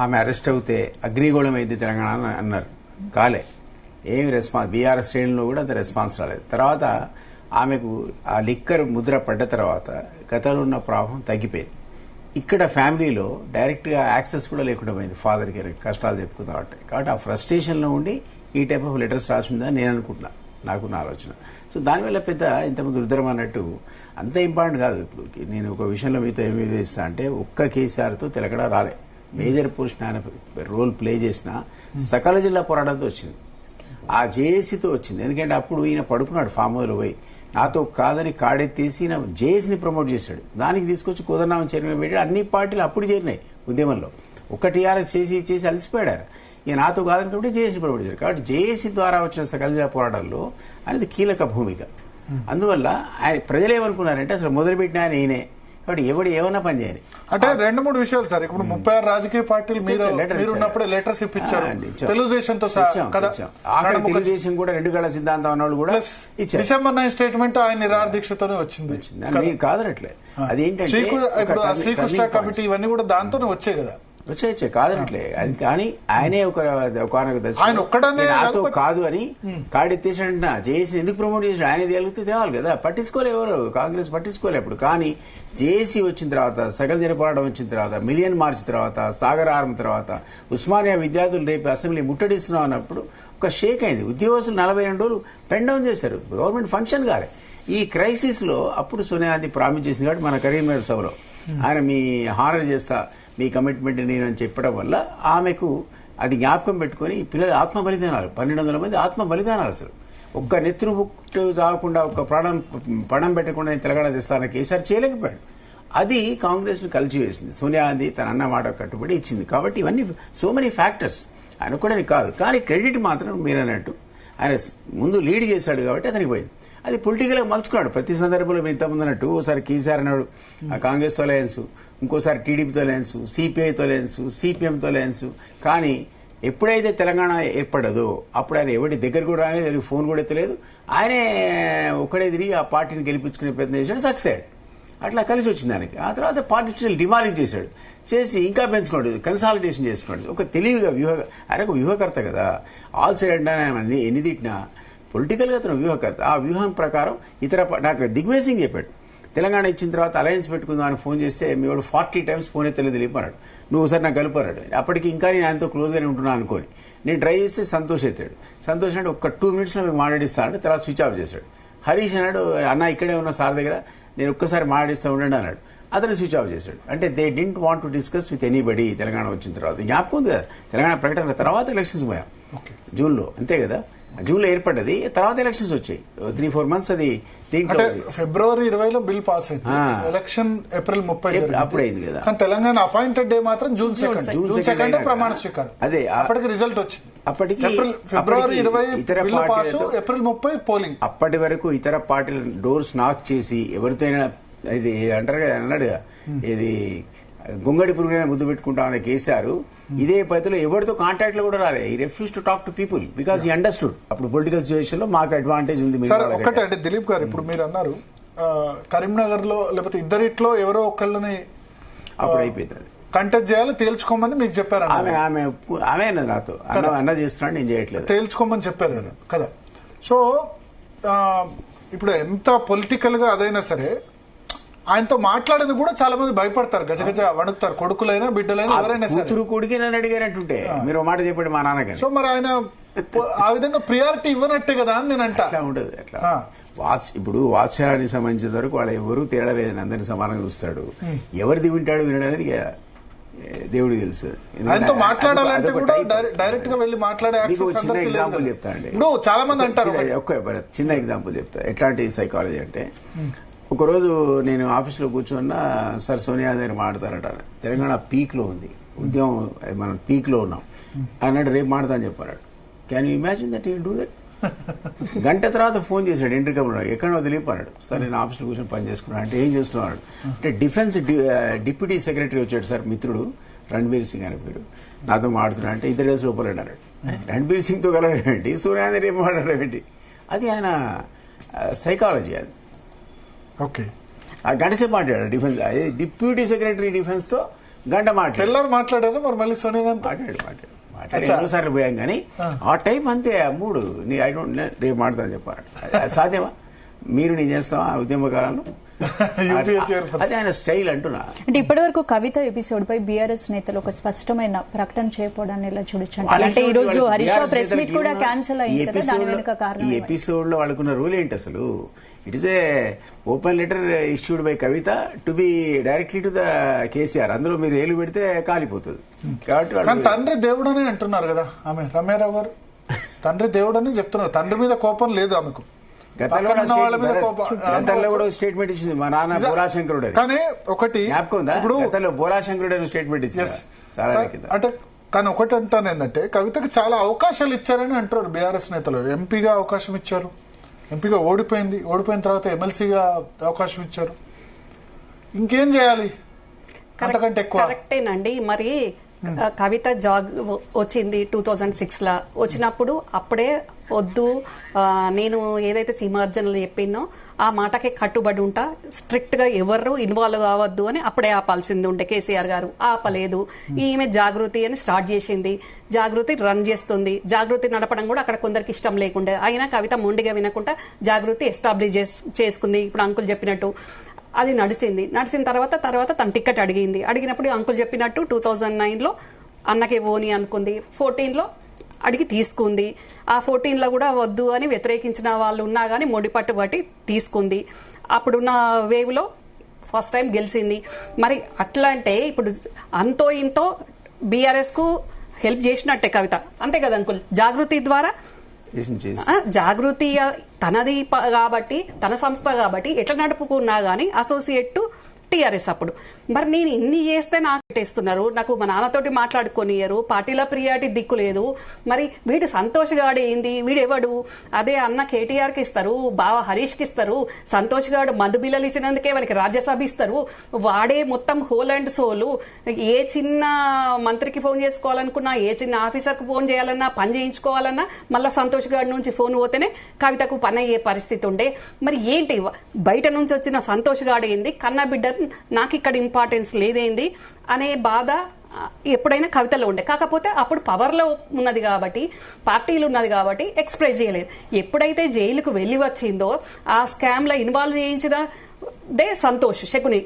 [SPEAKER 2] ఆమె అరెస్ట్ అవుతే అగ్నిగోళం అయింది తెలంగాణ అన్నారు, కాలే. ఏమి రెస్పాన్స్, బీఆర్ఎస్ శ్రేణుల్లో కూడా అంత రెస్పాన్స్ రాలేదు. తర్వాత ఆమెకు ఆ లిక్కర్ ముద్ర పడ్డ తర్వాత గతంలో ఉన్న ప్రభావం తగ్గిపోయింది. ఇక్కడ ఫ్యామిలీలో డైరెక్ట్ గా యాక్సెస్ కూడా లేకుండా పోయింది ఫాదర్కి, కష్టాలు చెప్పుకుందాం అంటే. కాబట్టి ఆ ఫ్రస్ట్రేషన్ లో ఉండి ఈ టైప్ ఆఫ్ లెటర్స్ రాసిందని నేను అనుకుంటున్నా, నాకున్న ఆలోచన. సో దానివల్ల పెద్ద ఇంతకుముందు రుద్రం అన్నట్టు అంత ఇంపార్టెంట్ కాదు. ఇప్పుడు నేను ఒక విషయంలో మీతో ఏమి వేస్తా అంటే, ఒక్క కేసీఆర్తో తెలంగాణ రాలే. మేజర్ పోర్షన్ ఆయన రోల్ ప్లే చేసిన సకల జిల్లా పోరాటంతో వచ్చింది, ఆ జేఏసీతో వచ్చింది. ఎందుకంటే అప్పుడు ఈయన పడుకున్నాడు ఫామ్ హౌస్లో పోయి, నాతో కాదని కాడెత్తేసి జేఏసీని ప్రమోట్ చేశాడు. దానికి తీసుకొచ్చి కుదరనామం చైర్మన్ పెట్టాడు. అన్ని పార్టీలు అప్పుడు చేరినాయి ఉద్యమంలో. ఒక్క టీఆర్ఎస్ చేసి అలసిపోయాడు. ఇక నాతో కాదని కాబట్టి జేఏసీని ప్రమోట్ చేశాడు. కాబట్టి జేఏసీ ద్వారా వచ్చిన సకల జిల్లా పోరాటాల్లో అనేది కీలక భూమిక. అందువల్ల ఆయన ప్రజలు ఏమనుకున్నారంటే అసలు మొదలుపెట్టిన ఆయన ఈయనే, కాబట్టి ఎవడు ఏమన్నా పని చేయాలి.
[SPEAKER 1] అంటే 2-3 విషయాలు సార్. ఇప్పుడు 36 రాజకీయ పార్టీలు మీరు ఉన్నప్పుడే లెటర్స్ ఇప్పించారు తెలుగుదేశంతో కదా.
[SPEAKER 2] తెలుగుదేశం కూడా 2 గళ్ల సిద్ధాంతం అన్నవాళ్ళు కూడా ఇచ్చారు.
[SPEAKER 1] డిసెంబర్ 9 స్టేట్మెంట్ ఆయన నిరాదీక్షతోనే వచ్చింది.
[SPEAKER 2] కాదనట్లే, అదేంటంటే
[SPEAKER 1] శ్రీకృష్ణ కమిటీ ఇవన్నీ కూడా దాంతోనే వచ్చాయి కదా.
[SPEAKER 2] వచ్చే కాదనట్లే. కానీ ఆయనే నాతో కాదు అని కాడెత్తేసాడంట. జేఏసీ ఎందుకు ప్రమోట్ చేసాడు? ఆయన తేలిగితే తేవాలి కదా. పట్టించుకోలే ఎవరు, కాంగ్రెస్ పట్టించుకోలే అప్పుడు. కానీ జేఏసీ వచ్చిన తర్వాత, సకల జన పోరాటం వచ్చిన తర్వాత, మిలియన్ మార్చ్ తర్వాత, సాగర్ ఆర్మ్ తర్వాత, ఉస్మానియా విద్యార్థులు రేపు అసెంబ్లీ ముట్టడిస్తున్నాం అన్నప్పుడు ఒక షేక్ అయింది. ఉద్యోగస్తులు 42 రోజులు పెన్ డౌన్ చేశారు, గవర్నమెంట్ ఫంక్షన్ కాలే. ఈ క్రైసిస్ లో అప్పుడు సోనియా గాంధీ ప్రామిస్ చేసింది కాబట్టి మన కరీంనగర్ సభలో ఆయన మీ హానర్ చేస్తా, మీ కమిట్మెంట్ నేను అని చెప్పడం వల్ల ఆమెకు అది జ్ఞాపకం పెట్టుకుని పిల్లలు ఆత్మ బలిదానాలు 1200 మంది ఆత్మ బలిదానాలు. అసలు ఒక్క నెత్తురు బుట్టు చాలకుండా, ఒక్క పణం పెట్టకుండా నేను తెలంగాణ తెస్తానని కేసీఆర్ చేయలేకపోయాడు. అది కాంగ్రెస్ ను కలిసివేసింది. సోనియా గాంధీ తన అన్న మాట కట్టుబడి ఇచ్చింది. కాబట్టి ఇవన్నీ సో మెనీ ఫ్యాక్టర్స్ ఆయన కూడా కాదు. కానీ క్రెడిట్ మాత్రం మీరు అన్నట్టు ఆయన ముందు లీడ్ చేశాడు కాబట్టి అతనికి పోయింది. అది పొలిటికల్ గా మలుచుకున్నాడు ప్రతి సందర్భంలో. ఇంతకుముందు అన్నట్టు ఓసారి కేసీఆర్ అన్నాడు కాంగ్రెస్ తో అలయన్స్, ఇంకోసారి టీడీపీతో అలయన్స్, సిపిఐతో అలయన్స్, సిపిఎంతో అలయన్స్. కానీ ఎప్పుడైతే తెలంగాణ ఏర్పడదో అప్పుడు ఆయన ఎవరి దగ్గర కూడా రాలేదు, ఫోన్ కూడా ఎత్తలేదు. ఆయనే ఒక్కడే తిరిగి ఆ పార్టీని గెలిపించుకునే ప్రయత్నం చేశాడు, సక్సెస్ అయ్యాడు. అట్లా కలిసి వచ్చింది దానికి. ఆ తర్వాత పార్టీ డిమాలిష్ చేశాడు, చేసి ఇంకా పెంచుకోండి, కన్సాలిడేషన్ చేసుకోండి. ఒక తెలివిగా ఆయన ఒక వ్యూహకర్త కదా. ఆల్ సైడ్ అంటే ఎన్ని తిట్టినా పొలిటికల్ గా అతను వ్యూహకర్త. ఆ వ్యూహం ప్రకారం నాకు దిగ్విజయ్ సింగ్ చెప్పాడు, తెలంగాణ ఇచ్చిన తర్వాత అలయన్స్ పెట్టుకుందాం అని ఫోన్ చేస్తే మీ వాడు 40 times ఫోన్ ఎత్తలేదు, లేపన్నాడు. నువ్వు ఒకసారి నాకు కలుపన్నాడు. అప్పటికి ఇంకా నేను ఆయనతో క్లోజ్ గానే ఉంటున్నా అనుకోని నేను ట్రై చేస్తే సంతోష్ ఎత్తాడు. సంతోష్ అంటే ఒక 2 minutes లో మీకు మాట్లాడిస్తానంటే తర్వాత స్విచ్ ఆఫ్ చేశాడు. హరీష్ అన్నాడు, అన్న ఇక్కడే ఉన్న సార్ దగ్గర నేను ఒక్కసారి మాట్లాడిస్తా ఉండండి అన్నాడు. అతను స్విచ్ ఆఫ్ చేశాడు. అంటే they didn't want to discuss with anybody. Telangana వచ్చిన తర్వాత జ్ఞాపకం ఉంది కదా, తెలంగాణ ప్రకటన తర్వాత ఎలక్షన్స్ పోయాం జూన్లో, అంతే కదా. జూన్లో ఏర్పడ్డది, తర్వాత ఎలక్షన్స్ వచ్చాయి 3-4 months. అది దీంట్లో
[SPEAKER 1] ఫిబ్రవరి 20లో బిల్ పాస్ అయింది, ఎలక్షన్ ఏప్రిల్ 30
[SPEAKER 2] అప్పుడైంది కదా.
[SPEAKER 1] కానీ తెలంగాణ అపాయింటెడ్ డే మాత్రం జూన్ 2 ప్రమాణ స్వీకారం.
[SPEAKER 2] అదే
[SPEAKER 1] అప్పటికి రిజల్ట్ వచ్చింది.
[SPEAKER 2] అప్పటికి
[SPEAKER 1] ఫిబ్రవరి 20 ఇతర ఏప్రిల్ 30 పోలింగ్.
[SPEAKER 2] అప్పటి వరకు ఇతర పార్టీల డోర్స్ నాక్ చేసి ఎవరితోనైనా ఇది అంటారు కదా, అన్నాడుగా ఇది గొంగడి పురుగునైనా ముద్దు పెట్టుకుంటామనే కేసీఆర్ ఇదే పద్ధతిలో ఎవరితో కాంటాక్ట్ లో కూడా రాలే. ఈ refuse to talk to people because ఈ అండర్స్టూడ్ అప్పుడు పొలిటికల్ సిచ్యువేషన్ లో మాకు అడ్వాంటేజ్ ఉంది.
[SPEAKER 1] ఒకటే అంటే దిలీప్ గారు, ఇప్పుడు మీరు అన్నారు కరీంనగర్ లో లేకపోతే ఇద్దరిట్లో ఎవరో ఒకళ్ళని
[SPEAKER 2] అప్పుడు అయిపోయింది,
[SPEAKER 1] కంటెస్ట్ చేయాలి, తేల్చుకోమని మీకు చెప్పారు.
[SPEAKER 2] ఆమె నాతో అన్న చేస్తున్నాడు, నేను చేయట్లేదు,
[SPEAKER 1] తేల్చుకోమని చెప్పారు కదా. సో ఇప్పుడు ఎంత పొలిటికల్ గా అదైనా సరే ఆయనతో మాట్లాడని కూడా చాలా మంది భయపడతారు, గజగజ వణుకుతారు, కొడుకులైనా బిడ్డలైనా ఎవరైనా సరే.
[SPEAKER 2] కూతురు కొడుకే నన్ను అడిగారంటుంటే మీరు ఒక మాట చెప్పండి మా నాన్నగారు.
[SPEAKER 1] సో మరి ఆయన ఆ విధంగా ప్రియారిటీ ఇవ్వనట్టే కదా అని నేను అంటా.
[SPEAKER 2] అట్లా ఉండదు అట్లా. ఇప్పుడు వాత్సల్యానికి సంబంధించిన వరకు వాళ్ళు ఎవరు తేడా లేదని అందరినీ సమానంగా చూస్తాడు. ఎవరిది వింటాడు వినడానికి దేవుడికి తెలుసు.
[SPEAKER 1] ఆయనతో మాట్లాడాలంటే కూడా డైరెక్ట్ గా వెళ్ళి మాట్లాడే
[SPEAKER 2] మీకు చిన్న ఎగ్జాంపుల్ చెప్తా అండి.
[SPEAKER 1] ఇప్పుడు చాలా మంది అంటారు,
[SPEAKER 2] చిన్న ఎగ్జాంపుల్ చెప్తా ఎట్లాంటి సైకాలజీ అంటే, ఒకరోజు నేను ఆఫీస్లో కూర్చున్నా, సార్ సోనియా దగ్గర మాట్లాడతారట, తెలంగాణ పీక్ లో ఉంది, ఉద్యమం మనం పీక్ లో ఉన్నాం అన్నాడు, రేపు మాట్లాడతాను చెప్పాడు. Can you imagine that you do that? గంట తర్వాత ఫోన్ చేశాడు, ఇంటర్కమ్ ఎక్కడో తెలియపన్నాడు, సార్ నేను ఆఫీస్లో కూర్చొని పని చేసుకున్నాను. అంటే ఏం చేస్తున్నాడు అంటే, డిఫెన్స్ డిప్యూటీ సెక్రటరీ వచ్చాడు సార్, మిత్రుడు రణ్బీర్ సింగ్ అని పేరు, నాతో మాట్లాడుతున్నాడు. అంటే ఇద్దరు డేస్ లోపల అన్నాడు. రణ్బీర్ సింగ్ తో కలవడం ఏంటి, సూర్యాంధ్ర రేపు మాట్లాడడం ఏంటి? అది ఆయన సైకాలజీ. అది
[SPEAKER 1] ఓకే.
[SPEAKER 2] ఆ గంట సేపు మాట్లాడాడు డిఫెన్స్, అదే డిప్యూటీ సెక్రటరీ డిఫెన్స్ తో గంట
[SPEAKER 1] మాట్లాడారు. మరి మళ్ళీ సోనియా గాంధీ
[SPEAKER 2] మాట్లాడు ఎన్నోసార్లు పోయాం కానీ ఆ టైం అంతే, ఆ మూడు ఐ డోంట్ రేపు మాట్లాడతాను చెప్పారు. సాధ్యమా? మీరు నేను చేస్తావా ఆ ఉద్యమ కాలంలో? అదే ఆయన స్టైల్ అంటున్నా.
[SPEAKER 3] అంటే ఇప్పటి వరకు కవిత ఎపిసోడ్ పై బీఆర్ఎస్ నేతలు ఒక స్పష్టమైన ప్రకటన చేయకపోవడాన్ని ఎలా చూడొచ్చు? అంటే ఈ రోజు హరీష్ రావు ప్రెస్ మీట్ కూడా క్యాన్సిల్ అయింది కదా, దాని వెనుక కారణం
[SPEAKER 2] ఈ ఎపిసోడ్ లో వాళ్ళకున్న రూల్ ఏంటి అసలు? It is a open letter issued by Kavitha to be directly to the KCR. అందులో మీరు ఏలు పెడితే కాలిపోతుంది. కాబట్టి
[SPEAKER 1] తండ్రి దేవుడని అంటున్నారు కదా ఆమె, రమ్యారావు గారు తండ్రి దేవుడని చెప్తున్నారు. తండ్రి మీద కోపం లేదు ఆమెకు.
[SPEAKER 2] గతంలో కూడా స్టేట్మెంట్ ఇచ్చింది, మా నాన్న బోరాశంకరుడు.
[SPEAKER 1] కానీ ఒకటి
[SPEAKER 2] ఇప్పుడు గతంలో బోరాశంకరుడు స్టేట్మెంట్ ఇచ్చింది చాలా
[SPEAKER 1] అంటే. కానీ ఒకటి అంటాను ఏంటంటే, కవితకి చాలా అవకాశాలు ఇచ్చారని అంటారు బీఆర్ఎస్ నేతలు. ఎంపీగా అవకాశం ఇచ్చారు, ఎంపీగా ఓడిపోయింది, ఓడిపోయిన తర్వాత ఎమ్మెల్సీగా అవకాశం ఇచ్చారు. ఇంకేం చేయాలి అంతకంటే ఎక్కువ?
[SPEAKER 4] కరెక్టేనండి. మరి కవిత జాగ్ వచ్చింది 2006 లా. వచ్చినప్పుడు అప్పుడే వద్దు, నేను ఏదైతే సీమార్జనలు చెప్పినో ఆ మాటకే కట్టుబడి ఉంటా, స్ట్రిక్ట్ గా ఎవరు ఇన్వాల్వ్ కావద్దు అని అప్పుడే ఆపాల్సింది ఉండే కేసీఆర్ గారు. ఆపలేదు. ఈమె జాగృతి అని స్టార్ట్ చేసింది, జాగృతి రన్ చేస్తుంది. జాగృతి నడపడం కూడా అక్కడ కొందరికి ఇష్టం లేకుండే, అయినా కవిత మొండిగా వినకుండా జాగృతి ఎస్టాబ్లిష్ చేసుకుంది. ఇప్పుడు అంకుల్ చెప్పినట్టు అది నడిచిన తర్వాత తన టికెట్ అడిగినప్పుడు అంకుల్ చెప్పినట్టు 2009లో అన్నకే ఓని అనుకుంది, 14లో అడిగి తీసుకుంది. ఆ 14లో కూడా వద్దు అని వ్యతిరేకించిన వాళ్ళు ఉన్నా కానీ మొండిపట్టు బట్టి తీసుకుంది. అప్పుడున్న వేవ్లో ఫస్ట్ టైం గెలిచింది. మరి అట్లా అంటే ఇప్పుడు అంతో ఇంతో బీఆర్ఎస్ కు హెల్ప్ చేసినట్టే కవిత, అంతే కదా అంకుల్? జాగృతి ద్వారా జాగృతి తనది కాబట్టి, తన సంస్థ కాబట్టి ఎట్లా నడుపుకున్నా గానీ అసోసియేట్ టు టీఆర్ఎస్. అప్పుడు మరి నేను ఇన్ని చేస్తే నాకు పెట్టేస్తున్నారు, నాకు మా నాన్నతోటి మాట్లాడుకోనియరు, పార్టీలో ప్రియారిటీ దిక్కు లేదు. మరి వీడు సంతోష్ గాడు ఏంది, వీడెవడు? అదే అన్న కేటీఆర్ కి ఇస్తారు, బావ హరీష్ కి ఇస్తారు, సంతోష్ గాడు మందు బిల్లలు ఇచ్చినందుకే వానికి రాజ్యసభ ఇస్తారు, వాడే మొత్తం హోల్ అండ్ సోలు. ఏ చిన్న మంత్రికి ఫోన్ చేసుకోవాలనుకున్నా, ఏ చిన్న ఆఫీసర్ కు ఫోన్ చేయాలన్నా, పని చేయించుకోవాలన్నా మళ్ళా సంతోష్ గారి నుంచి ఫోన్ పోతేనే కవితకు పని అయ్యే పరిస్థితి ఉండే. మరి ఏంటి బయట నుంచి వచ్చిన సంతోష్ గాడు ఏంది, కన్న బిడ్డ నాకు ఇక్కడ ఇంపార్టెన్స్ లేదేంది అనే బాధ ఎప్పుడైనా కవితలో ఉండే. కాకపోతే అప్పుడు పవర్లో ఉన్నది కాబట్టి, పార్టీలు ఉన్నది కాబట్టి ఎక్స్ప్రెస్ చేయలేదు. ఎప్పుడైతే జైలుకు వెళ్లి వచ్చిందో ఆ స్కామ్ లో ఇన్వాల్వ్ చేయించిన దే సంతోష్ శకుని.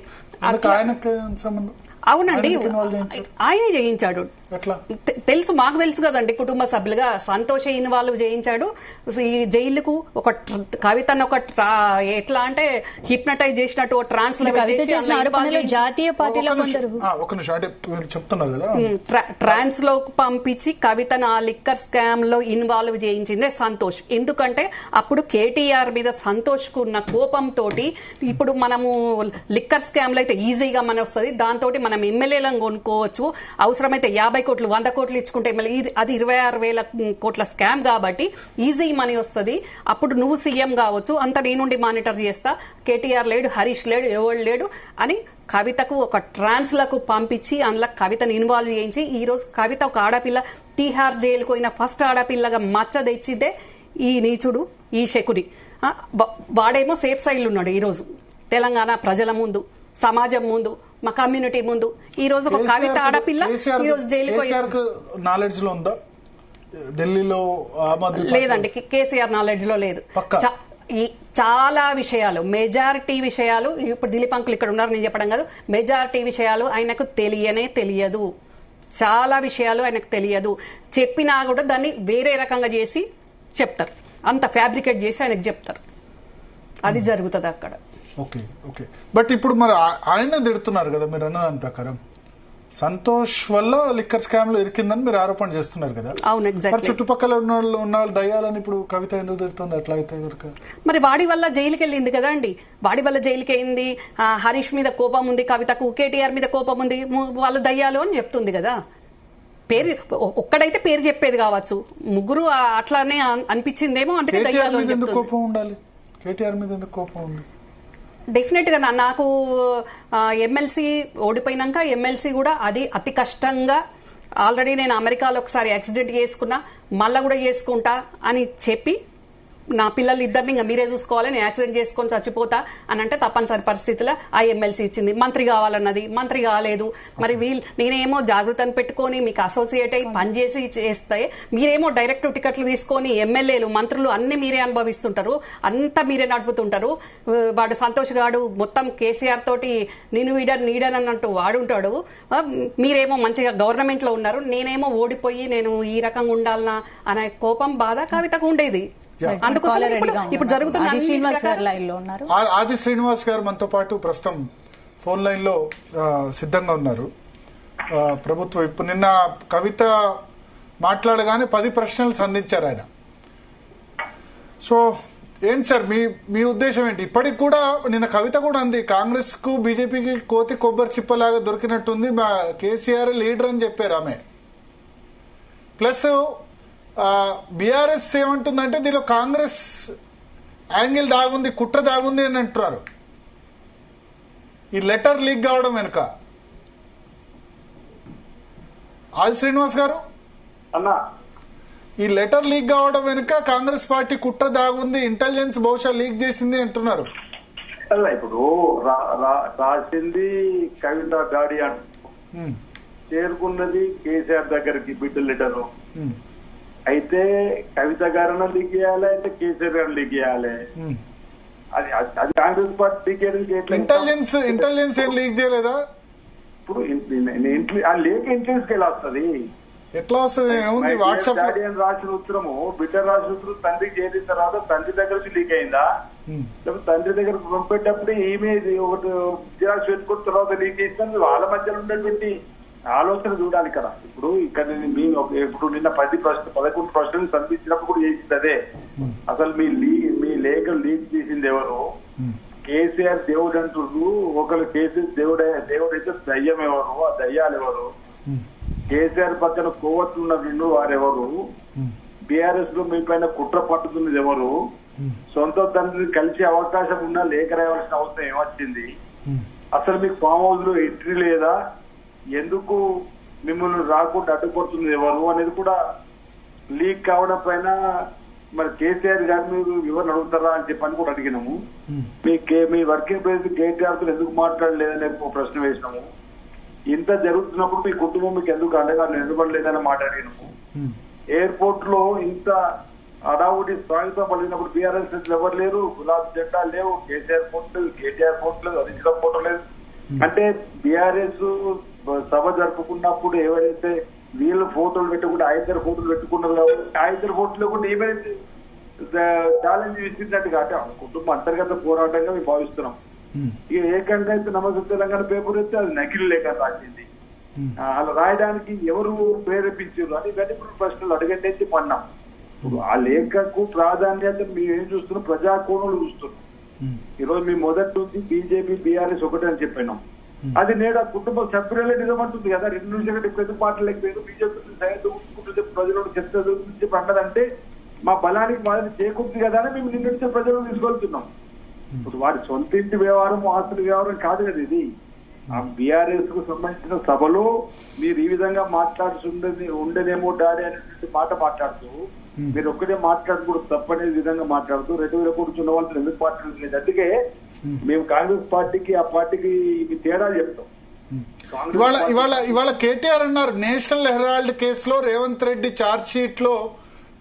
[SPEAKER 4] అవునండి, ఆయనే చేయించాడు. తెలుసు, మాకు తెలుసు కదండి, కుటుంబ సభ్యులుగా సంతోష ఇన్వాల్వ్ చేయించాడు. ఈ జైలుకు ఒక కవితను ఒక ఎట్లా అంటే హిప్నటైజ్ చేసినట్టు ట్రాన్స్
[SPEAKER 3] జాతీయ పార్టీలో
[SPEAKER 4] ట్రాన్స్ లో పంపించి కవితను ఆ లిక్కర్ స్కామ్ లో ఇన్వాల్వ్ చేయించిందే సంతోష్. ఎందుకంటే అప్పుడు కేటీఆర్ మీద సంతోష్ కు ఉన్న కోపంతో, ఇప్పుడు మనము లిక్కర్ స్కామ్ లో అయితే ఈజీగా మన వస్తుంది, దాంతో మనం ఎమ్మెల్యేలను కొనుక్కోవచ్చు, అవసరమైతే 50 కోట్లు 100 కోట్లు ఇచ్చుకుంటే అది 26,000 కోట్ల స్కామ్ కాబట్టి ఈజీ మనీ వస్తుంది. అప్పుడు నువ్వు సీఎం కావచ్చు, అంత నీ నుండి మానిటర్ చేస్తా, కేటీఆర్ లేడు, హరీష్ లేడు, ఎవరు లేడు అని కవితకు ఒక ట్రాన్స్లకు పంపించి అందులో కవితను ఇన్వాల్వ్ చేయించి ఈ రోజు కవిత ఒక ఆడపిల్ల తీహార్ జైలుకు పోయిన ఫస్ట్ ఆడపిల్లగా మచ్చ తెచ్చిదే ఈ నీచుడు, ఈ శకుని. వాడేమో సేఫ్ సైడ్ ఉన్నాడు ఈరోజు తెలంగాణ ప్రజల ముందు, సమాజం ముందు, మా కమ్యూనిటీ ముందు. ఈ రోజు ఒక కవిత ఆడపిల్ల ఈ రోజు జైలుకు
[SPEAKER 1] నాలెడ్జ్ లో ఉందా? ఢిల్లీలో
[SPEAKER 4] లేదండి, కేసీఆర్ నాలెడ్జ్ లో లేదు. ఈ చాలా విషయాలు, మెజారిటీ విషయాలు, ఇప్పుడు దిలీప్ అంకుల్ ఇక్కడ ఉన్నారు నేను చెప్పడం కాదు, మెజారిటీ విషయాలు ఆయనకు తెలియదు. చాలా విషయాలు ఆయనకు తెలియదు. చెప్పినా కూడా దాన్ని వేరే రకంగా చేసి చెప్తారు, అంత ఫ్యాబ్రికేట్ చేసి ఆయనకు చెప్తారు. అది జరుగుతుంది అక్కడ.
[SPEAKER 1] Okay okay. బట్ ఇప్పుడు మరి ఆయన తిడుతున్నారు కదా మీరు అన్న దాని ప్రకారం, సంతోష్ వల్ల లిక్కర్ స్కామ్ లో ఇరికిందని మీరు ఆరోపణ చేస్తున్నారు కదా.
[SPEAKER 4] అవును, ఎగ్జాక్ట్లీ.
[SPEAKER 1] చుట్టుపక్కల ఉన్న వాళ్ళు దయ్యాలని ఇప్పుడు కవిత ఎందుకు తిడుతుంది అట్లా అయితే కనుక?
[SPEAKER 4] మరి వాడి వల్ల జైలుకి వెళ్ళింది కదా అండి, వాడి వల్ల జైలుకి అయింది. హరీష్ మీద కోపం ఉంది కవితకు, కేటీఆర్ మీద కోపం ఉంది, వాళ్ళ దయ్యాలు అని చెప్తుంది కదా. పేరు ఒక్కడైతే పేరు చెప్పేది కావచ్చు, ముగ్గురు అట్లానే అనిపించిందేమో, అందుకే దయ్యాలు అని చెప్తుంది.
[SPEAKER 1] కోపం ఉండాలి, కేటీఆర్ మీద ఎందుకు కోపం ఉంది?
[SPEAKER 4] డెఫినెట్ గా నాకు ఎమ్మెల్సీ ఓడిపోయినాక ఎమ్మెల్సీ కూడా అది అతి కష్టంగా, ఆల్రెడీ నేను అమెరికాలో ఒకసారి యాక్సిడెంట్ చేసుకున్నా, మళ్ళా కూడా చేసుకుంటా అని చెప్పి, నా పిల్లలు ఇద్దరిని ఇంకా మీరే చూసుకోవాలి, నేను యాక్సిడెంట్ చేసుకొని చచ్చిపోతా అని అంటే తప్పనిసరి పరిస్థితిలో ఆ ఎమ్మెల్సీ ఇచ్చింది. మంత్రి కావాలన్నది, మంత్రి కాలేదు. మరి నేనేమో జాగృతని పెట్టుకొని మీకు అసోసియేట్ అయ్యి పనిచేసి చేస్తే, మీరేమో డైరెక్ట్ టికెట్లు తీసుకొని ఎమ్మెల్యేలు మంత్రులు అన్ని మీరే అనుభవిస్తుంటారు, అంతా మీరే నడుపుతుంటారు. వాడు సంతోష్ గాడు మొత్తం కేసీఆర్ తోటి నేను నీడన్ అన్నట్టు వాడుంటాడు. మీరేమో మంచిగా గవర్నమెంట్ లో ఉన్నారు, నేనేమో ఓడిపోయి నేను ఈ రకంగా ఉండాలనా అనే కోపం, బాధ కవితకు ఉండేది. అందుకోసం ఇప్పుడు జరుగుతున్న
[SPEAKER 1] ఆది శ్రీనివాస్ గారు మనతో పాటు ప్రస్తుతం ఫోన్ లైన్ లో సిద్ధంగా ఉన్నారు. ప్రభుత్వం ఇప్పుడు నిన్న కవిత మాట్లాడగానే 10 ప్రశ్నలు సంధించారు ఆయన. సో ఏంటి సార్ మీ ఉద్దేశం ఏంటి? ఇప్పటికి కూడా నిన్న కవిత కూడా అంది, కాంగ్రెస్ కు బీజేపీకి కోతి కొబ్బరి చిప్పలాగా దొరికినట్టుంది, మా కేసీఆర్ లీడర్ అని చెప్పారు ఆమె. ప్లస్ బీఆర్ఎస్ ఏమంటుందంటే దీనిలో కాంగ్రెస్ యాంగిల్ దాగుంది, కుట్ర దాగుంది అని అంటున్నారు. ఈ లెటర్ లీక్ కావడం వెనుక ఆది శ్రీనివాస్ గారు
[SPEAKER 5] అన్నా,
[SPEAKER 1] ఈ లెటర్ లీక్ కావడం వెనుక కాంగ్రెస్ పార్టీ కుట్ర దాగుంది, ఇంటెలిజెన్స్ బహుశా లీక్ చేసింది అంటున్నారు.
[SPEAKER 5] అలా ఇప్పుడు రాసింది కవిత గాడి అంటూ చేరుకున్నది కేసీఆర్ దగ్గరికి బిడ్డ లెటరు. అయితే కవిత గారన్నా లీక్ చేయాలి, అయితే కేసీఆర్ గారు లీక్ చేయాలి. అది కాంగ్రెస్ పార్టీ
[SPEAKER 1] ఇంటెలిజెన్స్ ఏం లీక్ చేయలేదా?
[SPEAKER 5] ఇప్పుడు ఆ లేక ఇంటెలిజెన్స్ ఎలా వస్తుంది?
[SPEAKER 1] ఎట్లా వస్తుంది? వాట్సాప్
[SPEAKER 5] రాసిన ఉత్తరము, బిడ్డ రాసిన ఉత్తరం తండ్రికి చేరిన తర్వాత తండ్రి దగ్గర నుంచి లీక్ అయిందా, లేకపోతే తండ్రి దగ్గర పంపేటప్పుడు ఈమె ఒకటి జిరాక్స్ పెట్టుకున్న తర్వాత లీక్ చేసింది. వాళ్ళ మధ్యలో ఉండేటువంటి ఆలోచన చూడాలి కదా. ఇప్పుడు ఇక్కడ ఇప్పుడు నిన్న 11 ప్రశ్నలు సంధించినప్పుడు కూడా చేసింది అదే. అసలు మీ లేఖ లీక్ చేసింది ఎవరు? కేసీఆర్ దేవుడు అంటున్నారు, ఒకరు కేసీఆర్ దేవుడైతే దయ్యం ఎవరు? ఆ దయ్యాలు ఎవరు? కేసీఆర్ పక్కన కోవత్తున్న వీళ్ళు వారెవరు? బీఆర్ఎస్ లో మీ పైన కుట్ర పట్టుతున్నది ఎవరు? సొంత తండ్రిని కలిసే అవకాశం ఉన్నా లేఖ రావాల్సిన అవసరం ఏమొచ్చింది? అసలు మీకు ఫామ్ హౌస్ లో ఎంట్రీ లేదా? ఎందుకు మిమ్మల్ని రాకుండా అడ్డుపడుతుంది ఎవరు అనేది కూడా లీక్ కావడం పైన మరి కేసీఆర్ గారు మీరు వివరణ అడుగుతారా అని చెప్పని కూడా అడిగినాము. మీ వర్కింగ్ ప్రెసిడెంట్ కేటీఆర్ తో ఎందుకు మాట్లాడలేదనే ప్రశ్న వేసినాము. ఇంత జరుగుతున్నప్పుడు మీ కుటుంబం మీకు ఎందుకు అండగా నిలబడలేదని మాట్లాడినాము. ఎయిర్పోర్ట్ లో ఇంత అడావుడి స్వాగతం పలిగినప్పుడు బీఆర్ఎస్ ఎవరు లేరు, గులాబీ జెండా లేవు, కేసీఆర్ ఫోటో లేదు, కేటీఆర్ ఫోటో లేదు, హరీష్ రావు ఫోటో లేదు. అంటే బీఆర్ఎస్ సభ జరుపుకున్నప్పుడు ఎవరైతే వీళ్ళు ఫోటోలు పెట్టుకుంటే ఇద్దరు ఫోటోలు పెట్టుకున్నారు కాబట్టి ఇద్దరు ఫోటోలు కూడా ఏమైతే ఛాలెంజ్ ఇచ్చినట్టు కాబట్టి కుటుంబ అంతర్గత పోరాటంగా మేము భావిస్తున్నాం. ఇక ఏకంగా అయితే నమస్తే తెలంగాణ పేపర్ అయితే అది నకిలీ లేఖ రాసింది. అలా రాయడానికి ఎవరు ప్రేరేపించారు అని ఇవన్నీ ప్రశ్నలు అడగండి పన్నాం. ఇప్పుడు ఆ లేఖకు ప్రాధాన్యత మేము ఏం చూస్తున్నాం, ప్రజాకోణంలో చూస్తున్నాం. ఈరోజు మేము మొదటి నుంచి బీజేపీ బీఆర్ఎస్ ఒకటే అని చెప్పినాం. అది నేడు ఆ కుటుంబ సభ్యులే నిజమంటుంది కదా. 2 నిమిషాలు ప్రతి పార్టీలకు బీజేపీ ప్రజలు చర్చ పండదంటే మా బలానికి మాదిరి చేకూర్చి కదా అని మేము నిన్న నుంచి ప్రజలను తీసుకెళ్తున్నాం. ఇప్పుడు వారి సొంత ఇంటి వ్యవహారం, ఆస్తుల వ్యవహారం కాదు కదా ఇది. ఆ బీఆర్ఎస్ కు సంబంధించిన సభలో మీరు ఈ విధంగా ఉండేదేమో డాడీ అనేటువంటి మాట మాట్లాడుతూ, మీరు ఒక్కటే మాట్లాడకూడదు తప్పనే విధంగా మాట్లాడుతూ 2000 కూర్చున్న వాళ్ళతో ఎందుకు మాట్లాడలేదు? అందుకే మేము కాంగ్రెస్ పార్టీకి ఆ పార్టీకి తేడా చెప్తాం.
[SPEAKER 1] ఇవాళ కేటీఆర్ అన్నారు, నేషనల్ హెరాల్డ్ కేసులో రేవంత్ రెడ్డి ఛార్జ్ షీట్ లో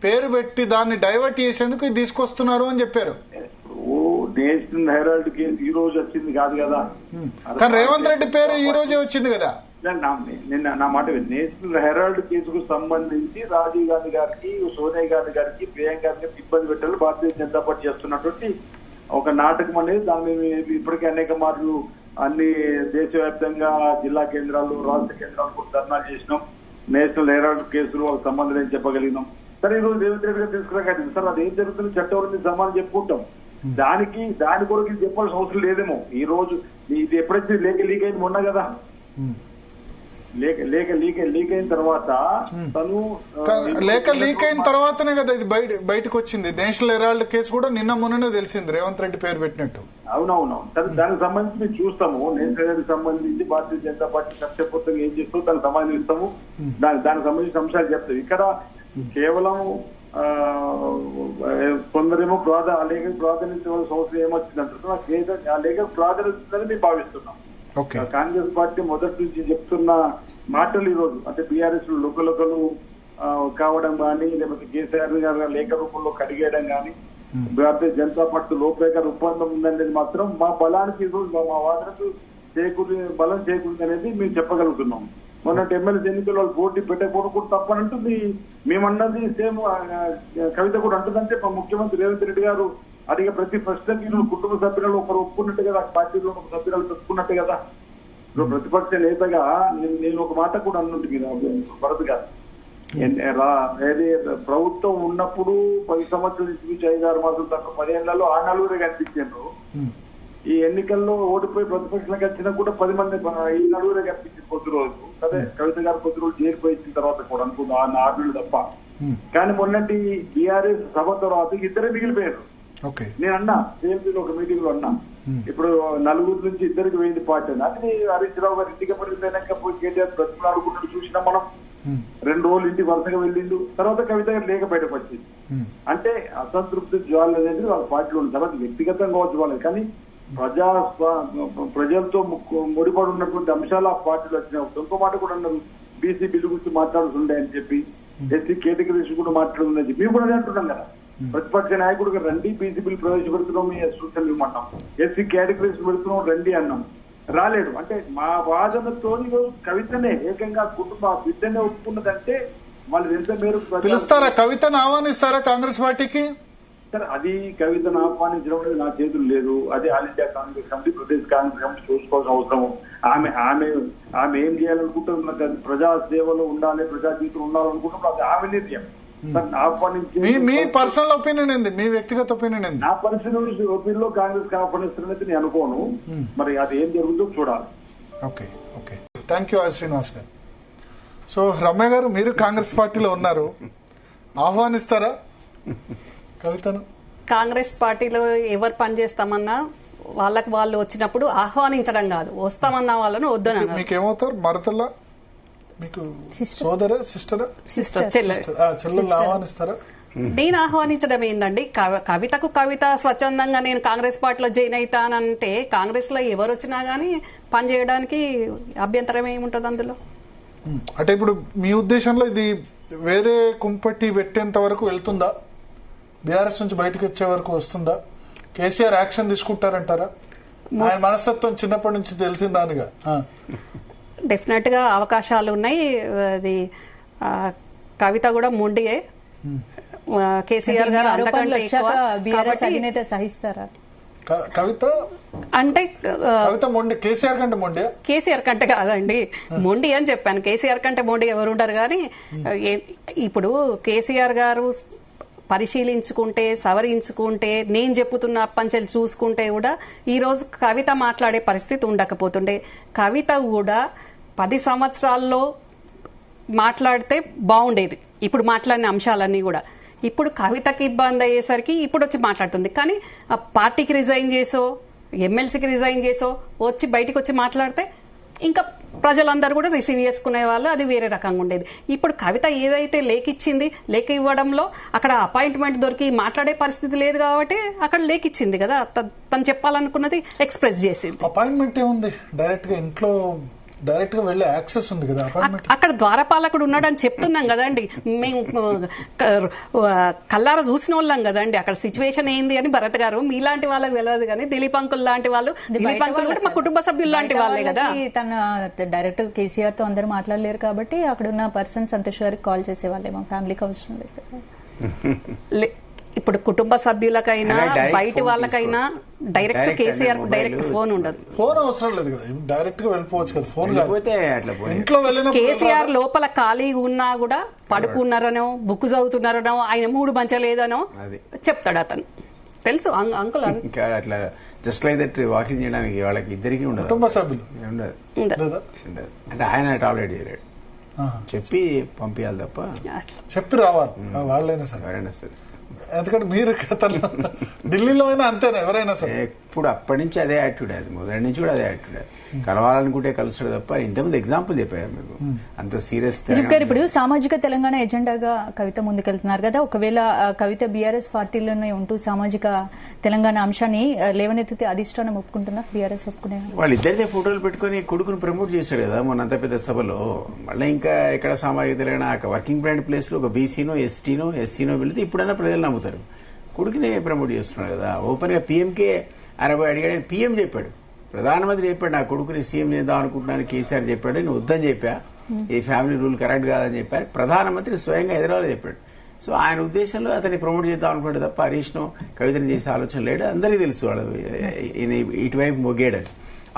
[SPEAKER 1] పేరు పెట్టి దాన్ని డైవర్ట్ చేసేందుకు తీసుకొస్తున్నారు అని చెప్పారు.
[SPEAKER 5] నేషనల్ హెరాల్డ్ కేసు ఈ రోజు వచ్చింది కాదు కదా.
[SPEAKER 1] కానీ రేవంత్ రెడ్డి పేరు ఈ రోజే వచ్చింది కదా.
[SPEAKER 5] నిన్న నా మాట నేషనల్ హెరాల్డ్ కేసుకు సంబంధించి రాజీవ్ గాంధీ గారికి, సోనియా గాంధీ గారికి, ప్రియాంక గారికి ఇబ్బంది పెట్టాలి భారతీయ జనతా పార్టీ చేస్తున్నటువంటి ఒక నాటకం అనేది. దాన్ని ఇప్పటికే అనేక మార్లు అన్ని దేశవ్యాప్తంగా జిల్లా కేంద్రాలు, రాష్ట్ర కేంద్రాలు కూడా ధర్నాలు చేసినాం. నేషనల్ హెరాల్డ్ కేసులు వాళ్ళకి సంబంధం ఏం చెప్పగలిగినాం. సరే ఈ రోజు రేవంత్ రెడ్డి గారు తీసుకురాక సార్ అది ఏం జరుగుతుంది చట్టం సమానం చెప్పుకుంటాం. దాని కొరకు ఇది చెప్పాల్సిన అవసరం లేదేమో. ఈ రోజు ఇది ఎప్పుడైతే లీక్ అయింది మొన్న కదా, లీక్ అయిన తర్వాత తను
[SPEAKER 1] లీక్ అయిన తర్వాతనే కదా ఇది బయటకు వచ్చింది. నేషనల్ హెరాల్డ్ కేసు కూడా నిన్న మొన్ననే తెలిసింది రేవంత్ రెడ్డి పేరు పెట్టినట్టు.
[SPEAKER 5] అవునవును. దానికి సంబంధించి మేము చూస్తాము. నేషనల్ హెరాల్డ్ సంబంధించి భారతీయ జనతా పార్టీ కక్షపూర్తంగా ఏం చేస్తూ దానికి సమాధానం ఇస్తాము. దానికి సంబంధించిన అంశాలు చెప్తాం. ఇక్కడ కేవలం కొందరేమో ప్రాధాన్యత అవసరం ఏమొచ్చిందంటే ఆ లేఖ ప్రాధాన్యత మేము భావిస్తున్నాం. కాంగ్రెస్ పార్టీ మొదటి నుంచి చెప్తున్న మాటలు ఈ రోజు అంటే బీఆర్ఎస్ లోకలు కావడం కానీ, లేకపోతే కేసీఆర్ గారు లేఖ రూపంలో కడిగేయడం కానీ, భారతీయ జనతా పార్టీ లోపేక ఒప్పందం ఉందనేది మాత్రం మా బలానికి ఈ రోజు మా వాదనకు బలం చేకూరింది అనేది మేము చెప్పగలుగుతున్నాం. మొన్నటి ఎమ్మెల్యే ఎన్నికలు వాళ్ళు పోటీ పెట్టకపోవడం కూడా తప్పనంటుంది. మేమన్నది సేమ్ కవిత కూడా అంటుందంటే మా ముఖ్యమంత్రి రేవంత్ రెడ్డి గారు అడిగే ప్రతి ప్రశ్నకి కుటుంబ సభ్యులు ఒకరు ఒప్పుకున్నట్టు కదా, పార్టీలో ఒక సభ్యులు ఒప్పుకున్నట్టు కదా. ఇప్పుడు ప్రతిపక్ష నేతగా నేను ఒక మాట కూడా అన్నట్టు మీరు భరత్ గారు ఏది ప్రభుత్వం ఉన్నప్పుడు 10 సంవత్సరాల నుంచి 5-6 మాసాలు తక్కువ 10 ఏళ్లలో ఆ నలుగురే కనిపించారు. ఈ ఎన్నికల్లో ఓడిపోయి ప్రతిపక్షాలకు వచ్చినా కూడా 10 మంది ఈ నలుగురే కనిపించింది కొద్ది రోజు. అదే కవిత గారు కొద్ది రోజు చేరిపోయిన తర్వాత కూడా అనుకుందా 6 నెలలు తప్ప. కానీ మొన్నటి బీఆర్ఎస్ సభ తర్వాత ఇద్దరే మిగిలిపోయారు. నేను అన్నా సిఎంపీలో ఒక మీటింగ్ లో అన్నా, ఇప్పుడు 4 నుంచి 2కి పోయింది పార్టీ అది హరీష్ రావు గారు ఇంటికి పడిపోయినాక పోయి కేటీఆర్ ప్రతిమలు ఆడుకుంటూ చూసినాం మనం. 2 రోజులు ఇంటికి వరుసగా వెళ్ళిండు. తర్వాత కవిత గారు లేక బయటకు వచ్చింది. అంటే అసంతృప్తి జ్వాలలు అనేది వాళ్ళ పార్టీలో ఉంది. తర్వాత వ్యక్తిగతంగా కావచ్చు వాళ్ళది, కానీ ప్రజలతో ముడిపడి ఉన్నటువంటి అంశాలు ఆ పార్టీలో వచ్చినాయి. ఇంకో మాట కూడా అన్నారు, బీసీ బిల్లు గురించి మాట్లాడుతుండే అని చెప్పి, ఎస్సీ కేటగిరీస్ కూడా మాట్లాడుతుందని చెప్పి మేము కూడా అదే అంటున్నాం కదా. ప్రతిపక్ష నాయకుడిగా రండి, బీసీ బిల్ ప్రవేశపెడుతున్నాం, మీ సూచనలు ఇవ్వమంటాం, ఎస్సీ కేటగిరీస్ పెడుతున్నాం రండి అన్నాం, రాలేడు. అంటే మా వాదనతో కవితనే ఏకంగా కుటుంబ బిడ్డనే ఒప్పుకున్నదంటే వాళ్ళు ఎంత మేరకు
[SPEAKER 1] పిలుస్తారా, కవితను ఆహ్వానిస్తారా కాంగ్రెస్ పార్టీకి?
[SPEAKER 5] సరే అది కవితను ఆహ్వానించడం అనేది నా చేతులు లేదు. అదే all India Congress committee, Pradesh Congress committee చూసుకోవాల్సిన అవసరం. ఆమె ఏం చేయాలనుకుంటున్న ప్రజా సేవలో ఉండాలి, ప్రజా జీవితం ఉండాలనుకుంటున్నప్పుడు అది ఆమె నిర్ణయం.
[SPEAKER 1] మీ పర్సనల్ ఒపీనియన్ ఏంది, మీ వ్యక్తిగత ఒపీనియన్ ఏంది?
[SPEAKER 5] నా పర్సనల్ ఒపీనియన్ లో కాంగ్రెస్ ఆహ్వానిస్తున్నది నేను అనుకోను. మరి అది ఏం జరుగుతుందో చూడాలి.
[SPEAKER 1] Okay okay, thank you Srinivas గారు. సో రమ్య గారు, మీరు కాంగ్రెస్ పార్టీలో ఉన్నారు, ఆహ్వానిస్తారా కవితను?
[SPEAKER 4] కాంగ్రెస్ పార్టీలో ఎవరు పనిచేస్తామన్నా వాళ్ళకి వాళ్ళు వచ్చినప్పుడు ఆహ్వానించడం కాదు, వస్తామన్న వాళ్ళను వద్దన.
[SPEAKER 1] మీకేమవుతారు మరతల్లా? మీకు సోదరా, సిస్టరా?
[SPEAKER 4] సిస్టర్, చెల్లెలు
[SPEAKER 1] ఆహ్వానిస్తారా?
[SPEAKER 4] నేను ఆహ్వానించడం ఏంటండి, కవిత స్వచ్ఛందంగా నేను కాంగ్రెస్ పార్టీలో జాయిన్ అవుతానంటే కాంగ్రెస్ లో ఎవరు వచ్చినా గానీ పని చేయడానికి అభ్యంతరం ఏముంటది అందులో?
[SPEAKER 1] అంటే ఇప్పుడు మీ ఉద్దేశంలో ఇది వేరే కుంపట్టి పెట్టేంత వరకు వెళ్తుందా? బీఆర్ఎస్ నుంచి బయటకు వచ్చే వరకు వస్తుందా? కేసీఆర్ యాక్షన్ తీసుకుంటారంటారా? ఆయన మనస్తత్వం చిన్నప్పటి నుంచి తెలిసిందానిగా.
[SPEAKER 4] డెఫినెట్ గా అవకాశాలు ఉన్నాయి. అది కవిత కూడా మొండియే. కేసీఆర్ గారు అంతకంటే
[SPEAKER 3] అధినేత సహిస్తారా?
[SPEAKER 1] కవిత అంటే కవిత మొండి, కేసీఆర్ కంటే మొండి?
[SPEAKER 4] కేసీఆర్ కంటే కాదండి, మొండి అని చెప్పాను. కేసీఆర్ కంటే మొండి ఎవరు ఉంటారు? కానీ ఇప్పుడు కేసీఆర్ గారు పరిశీలించుకుంటే, సవరించుకుంటే, నేను చెప్పుతున్న అప్పంచెలు చూసుకుంటే కూడా ఈ రోజు కవిత మాట్లాడే పరిస్థితి ఉండకపోతుండే. కవిత కూడా 10 సంవత్సరాల్లో మాట్లాడితే బాగుండేది. ఇప్పుడు మాట్లాడిన అంశాలన్నీ కూడా ఇప్పుడు కవితకి ఇబ్బంది అయ్యేసరికి ఇప్పుడు వచ్చి మాట్లాడుతుంది. కానీ పార్టీకి రిజైన్ చేసో, ఎమ్మెల్సీకి రిజైన్ చేసో వచ్చి బయటికి వచ్చి మాట్లాడితే ఇంకా ప్రజలందరూ కూడా రిసీవ్ చేసుకునే వాళ్ళు, అది వేరే రకంగా ఉండేది. ఇప్పుడు కవిత ఏదైతే లేఖ ఇచ్చింది, లేఖ ఇవ్వడంలో అక్కడ అపాయింట్మెంట్ దొరికి మాట్లాడే పరిస్థితి లేదు కాబట్టి అక్కడ లేఖ ఇచ్చింది కదా, తను చెప్పాలనుకున్నది ఎక్స్ప్రెస్ చేసింది.
[SPEAKER 1] అపాయింట్మెంట్ ఏముంది, డైరెక్ట్ గా ఇంట్లో డైరెక్ట్ గా వెళ్ళే యాక్సెస్ ఉంది కదా అపాయింట్మెంట్.
[SPEAKER 4] అక్కడ ద్వారపాలకుడు ఉన్నాడని చెప్తున్నాం కదండి, మేము కల్లారా చూసిన వాళ్ళం కదండి అక్కడ సిచ్యువేషన్ ఏంది అని. భరత్ గారు మీలాంటి వాళ్ళకి తెలియదు కానీ దిలీప్ అంకుల్ లాంటి వాళ్ళు, దిలీప్ అంకుల్ కూడా మా కుటుంబ సభ్యులు లాంటి వాళ్ళే కదా.
[SPEAKER 3] తన డైరెక్ట్ కేసీఆర్ తో అందరూ మాట్లాడలేరు కాబట్టి అక్కడ ఉన్న పర్సన్ సంతోష్ గారికి కాల్ చేసేవాళ్ళే, మా ఫ్యామిలీకి అవసరం లేదు.
[SPEAKER 4] ఇప్పుడు కుటుంబ సభ్యులకైనా బయట వాళ్ళకైనా డైరెక్ట్ కేసీఆర్ డైరెక్ట్ ఫోన్ ఉండదు,
[SPEAKER 1] ఫోన్ అవసరం లేదు కదా, డైరెక్ట్ గా వెళ్ళిపోవచ్చు కదా. ఫోన్
[SPEAKER 2] ఇంట్లో
[SPEAKER 4] కేసీఆర్ లోపల ఖాళీగా ఉన్నా కూడా పడుకున్నారనో బుక్ చదువుతున్నారనో ఆయన మూడు మంచలేదనో చెప్తాడు అతను. తెలుసు అంకుల్
[SPEAKER 2] అట్లా జస్ట్ లైక్ దట్ వాకింగ్ చేయడానికి వాళ్ళకి ఇద్దరికి ఉండదు,
[SPEAKER 1] కుటుంబ సభ్యులు
[SPEAKER 2] ఉండదు. అంటే ఆయన టాబ్లెట్ చేయలేడు, చెప్పి పంపించాలి తప్ప
[SPEAKER 1] చెప్పి రావాలి వాళ్ళైనా సరే,
[SPEAKER 2] ఎవరైనా సరే.
[SPEAKER 1] ఎందుకంటే మీరు ఢిల్లీలో అయినా అంతేనా ఎవరైనా సరే
[SPEAKER 2] ఎప్పుడు అప్పటి నుంచి అదే యాటిట్యూడ్, అది మొదటి నుంచి కూడా అదే యాటిట్యూడ్. కలవాలనుకుంటే కలుస్తాడు తప్ప. ఇంతకుముందు ఎగ్జాంపుల్ చెప్పారు మీకు, అంత సీరియస్.
[SPEAKER 3] ఇప్పుడు సామాజిక తెలంగాణ ఎజెండాగా కవిత ముందుకెళ్తున్నారు కదా, ఒకవేళ కవిత బీఆర్ఎస్ పార్టీలోనే ఉంటూ సామాజిక తెలంగాణ అంశాన్ని లేవనెత్తితే అధిష్టానం ఒప్పుకుంటున్నా, బీఆర్ఎస్ ఒప్పుకునే
[SPEAKER 2] వాళ్ళిద్దరిదే ఫోటోలు పెట్టుకుని కొడుకును ప్రమోట్ చేశాడు కదా మొన్న అంత పెద్ద సభలో. మళ్ళీ ఇంకా ఇక్కడ సామాజిక తెలంగాణ వర్కింగ్ బ్రాండ్ ప్లేస్ లో ఒక బీసీనో ఎస్టీనో ఎస్సీనో వెళితే ఇప్పుడైనా ప్రజలు నమ్ముతారు. కొడుకునే ప్రమోట్ చేస్తున్నాడు కదా. ఓపెన్ గా పీఎంకే 60 అడిగాడు, పీఎం చెప్పాడు, ప్రధానమంత్రి చెప్పాడు నా కొడుకుని సీఎం చేద్దాం అనుకుంటున్నాను, కేసీఆర్ చెప్పాడు, నేను వద్దని చెప్పా, ఈ ఫ్యామిలీ రూల్ కరెక్ట్ కాదని చెప్పారు. ప్రధానమంత్రి స్వయంగా హైదరాబాద్ చెప్పాడు. సో ఆయన ఉద్దేశంలో అతన్ని ప్రమోట్ చేద్దాం అనుకుంటే తప్ప హరీష్ను కవితను చేసే ఆలోచన లేడు. అందరికీ తెలుసు వాడు ఇటువైపు మొగేడని.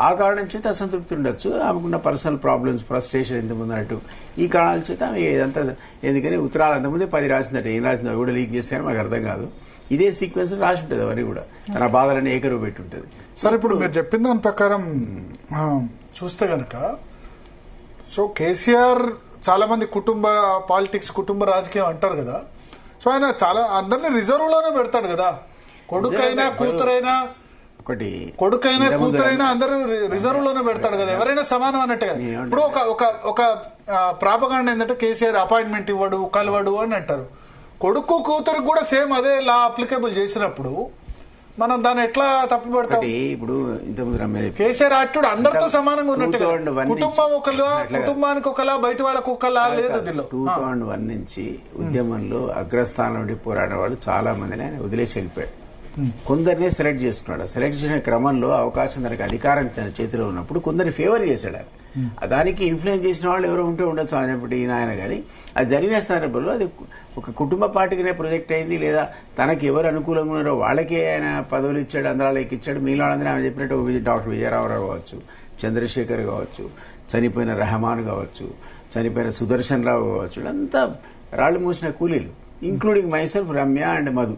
[SPEAKER 2] ఆ కారణం చేత అసంతృప్తి ఉండొచ్చు, ఆమెకున్న పర్సనల్ ప్రాబ్లమ్స్, ఫ్రస్ట్రేషన్ ఇంతకుముందు అన్నట్టు ఈ కారణాల చేత ఆమె ఇదంతా. ఎందుకని ఉత్తరాలు అంతకుముందే 10 రాసిందట, ఏం రాసిందో అవి కూడా లీక్ చేస్తే మాకు అర్థం కాదు. ఇదే సీక్వెన్స్ రాసి ఉంటుంది, అవన్నీ కూడా తన బాధలన్నీ ఏకరువు పెట్టి ఉంటుంది.
[SPEAKER 1] సార్ ఇప్పుడు మీరు చెప్పిన దాని ప్రకారం చూస్తే గనక, సో కేసీఆర్ చాలా మంది కుటుంబ పాలిటిక్స్, కుటుంబ రాజకీయం అంటారు కదా, సో ఆయన చాలా అందరినీ రిజర్వ్ లోనే పెడతాడు కదా, కొడుకైనా కూతురైనా,
[SPEAKER 2] ఒకటి
[SPEAKER 1] కొడుకైనా కూతురైనా అందరూ రిజర్వ్ లోనే పెడతాడు కదా, ఎవరైనా సమానం అన్నట్టుగా. ఇప్పుడు ఒక ప్రాపగాండ ఏంటంటే కేసీఆర్ అపాయింట్మెంట్ ఇవ్వడు, కలవడు అని అంటారు. కొడుకు కూతురు కూడా సేమ్ అదే లా అప్లికేబుల్ చేసినప్పుడు మనం దాన్ని ఎట్లా తప్పు పెడతాం?
[SPEAKER 2] ఇప్పుడు ఇంతకుముందు
[SPEAKER 1] కేసీఆర్ యాటిట్యూడ్ అందరితో సమానంగా ఉన్నట్టు, కుటుంబం ఒకలా, కుటుంబానికి ఒకలా, బయట వాళ్ళకు ఒకలా లేదు.
[SPEAKER 2] 2001 నుంచి ఉద్యమంలో అగ్రస్థానం నుండి పోరాడే వాళ్ళు చాలా మందిని ఆయన వదిలేసి వెళ్ళిపోయాడు. కొందరినే సెలెక్ట్ చేసుకున్నాడు. సెలెక్ట్ చేసిన క్రమంలో అవకాశం తనకు అధికారం తన చేతిలో ఉన్నప్పుడు కొందరిని ఫేవర్ చేశాడు. దానికి ఇన్ఫ్లుయెన్స్ చేసిన వాళ్ళు ఎవరో ఉంటే ఉండొచ్చు అనేప్పటి ఆయన. కానీ అది జరిగిన సందర్భంలో అది ఒక కుటుంబ పార్టీకినే ప్రొజెక్ట్ అయింది, లేదా తనకి ఎవరు అనుకూలంగా ఉన్నారో వాళ్ళకే ఆయన పదవులు ఇచ్చాడు, అందరాలు ఎక్కిచ్చాడు. మీలాందరూ ఆయన చెప్పినట్టు డాక్టర్ విజయరామరావు కావచ్చు, చంద్రశేఖర్ కావచ్చు, చనిపోయిన రెహమాన్ కావచ్చు, చనిపోయిన సుదర్శన్ రావు కావచ్చు, అంతా రాళ్లు మూసిన కూలీలు, including myself, Ramya and Madhu,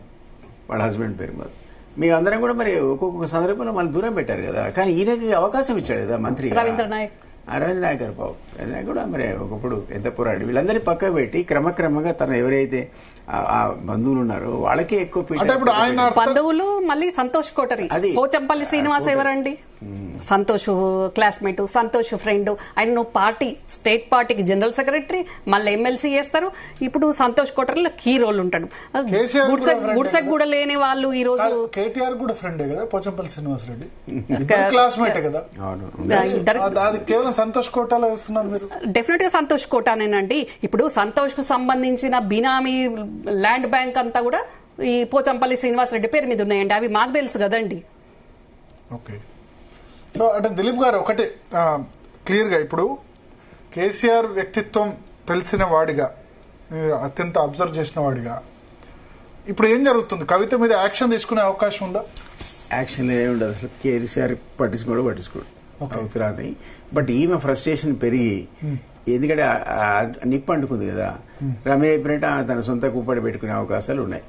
[SPEAKER 2] వాళ్ళ హస్బెండ్ పేరు మధు. మీ అందరం కూడా మరి ఒక్కొక్క సందర్భంలో మళ్ళీ దూరం పెట్టారు కదా. కానీ ఈయనకి అవకాశం ఇచ్చాడు కదా మంత్రి రవీంద్ర నాయక్ గారు. పావు కూడా మరి ఒకప్పుడు ఎంత పోరాడు. వీళ్ళందరినీ పక్క పెట్టి క్రమక్రమంగా తన ఎవరైతే ఆ బంధువులు ఉన్నారో వాళ్ళకే ఎక్కువ
[SPEAKER 4] బంధువులు. మళ్ళీ సంతోష్ కోటరి, పోచంపల్లి శ్రీనివాస్ ఎవరండి? Santosh classmate, Santosh friend. ఆయన నువ్వు పార్టీ, స్టేట్ పార్టీకి జనరల్ సెక్రటరీ, మళ్ళీ ఎమ్మెల్సీ చేస్తారు. ఇప్పుడు సంతోష్ కోటర్లో కీ రోల్ ఉంటాడు. గుడిసెక్ కూడా లేని వాళ్ళు ఈ రోజు
[SPEAKER 1] కేటీఆర్ కూడా ఫ్రెండే కదా, పోచంపల్లి శ్రీనివాస్ రెడ్డి క్లాస్మేటే కదా. కేవలం సంతోష్ కోటాలో వేస్తున్నారు మీరు.
[SPEAKER 4] డెఫినెట్ గా సంతోష్ కోటానేనండి. ఇప్పుడు సంతోష్ కు సంబంధించిన బినామీ ల్యాండ్ బ్యాంక్ అంతా కూడా ఈ పోచంపల్లి శ్రీనివాస్ రెడ్డి పేరు మీద ఉన్నాయండి. అవి మాకు తెలుసు కదండి.
[SPEAKER 1] ఓకే, సో అంటే దిలీప్ గారు ఒకటి క్లియర్ గా, ఇప్పుడు కేసీఆర్ వ్యక్తిత్వం తెలిసిన వాడిగా, అత్యంత అబ్జర్వ్ చేసిన వాడిగా, ఇప్పుడు ఏం జరుగుతుంది? కవిత మీద యాక్షన్ తీసుకునే అవకాశం ఉందా?
[SPEAKER 2] యాక్షన్ ఏముండదు అసలు. కేసీఆర్ పట్టించుకోడు అవుతురాని. బట్ ఈమె ఫ్రస్ట్రేషన్ పెరిగి, ఎందుకంటే నిప్పు అంటుకుంది కదా, రమే చెప్పినట్టు తన సొంత కుప్పడి పెట్టుకునే అవకాశాలు ఉన్నాయి.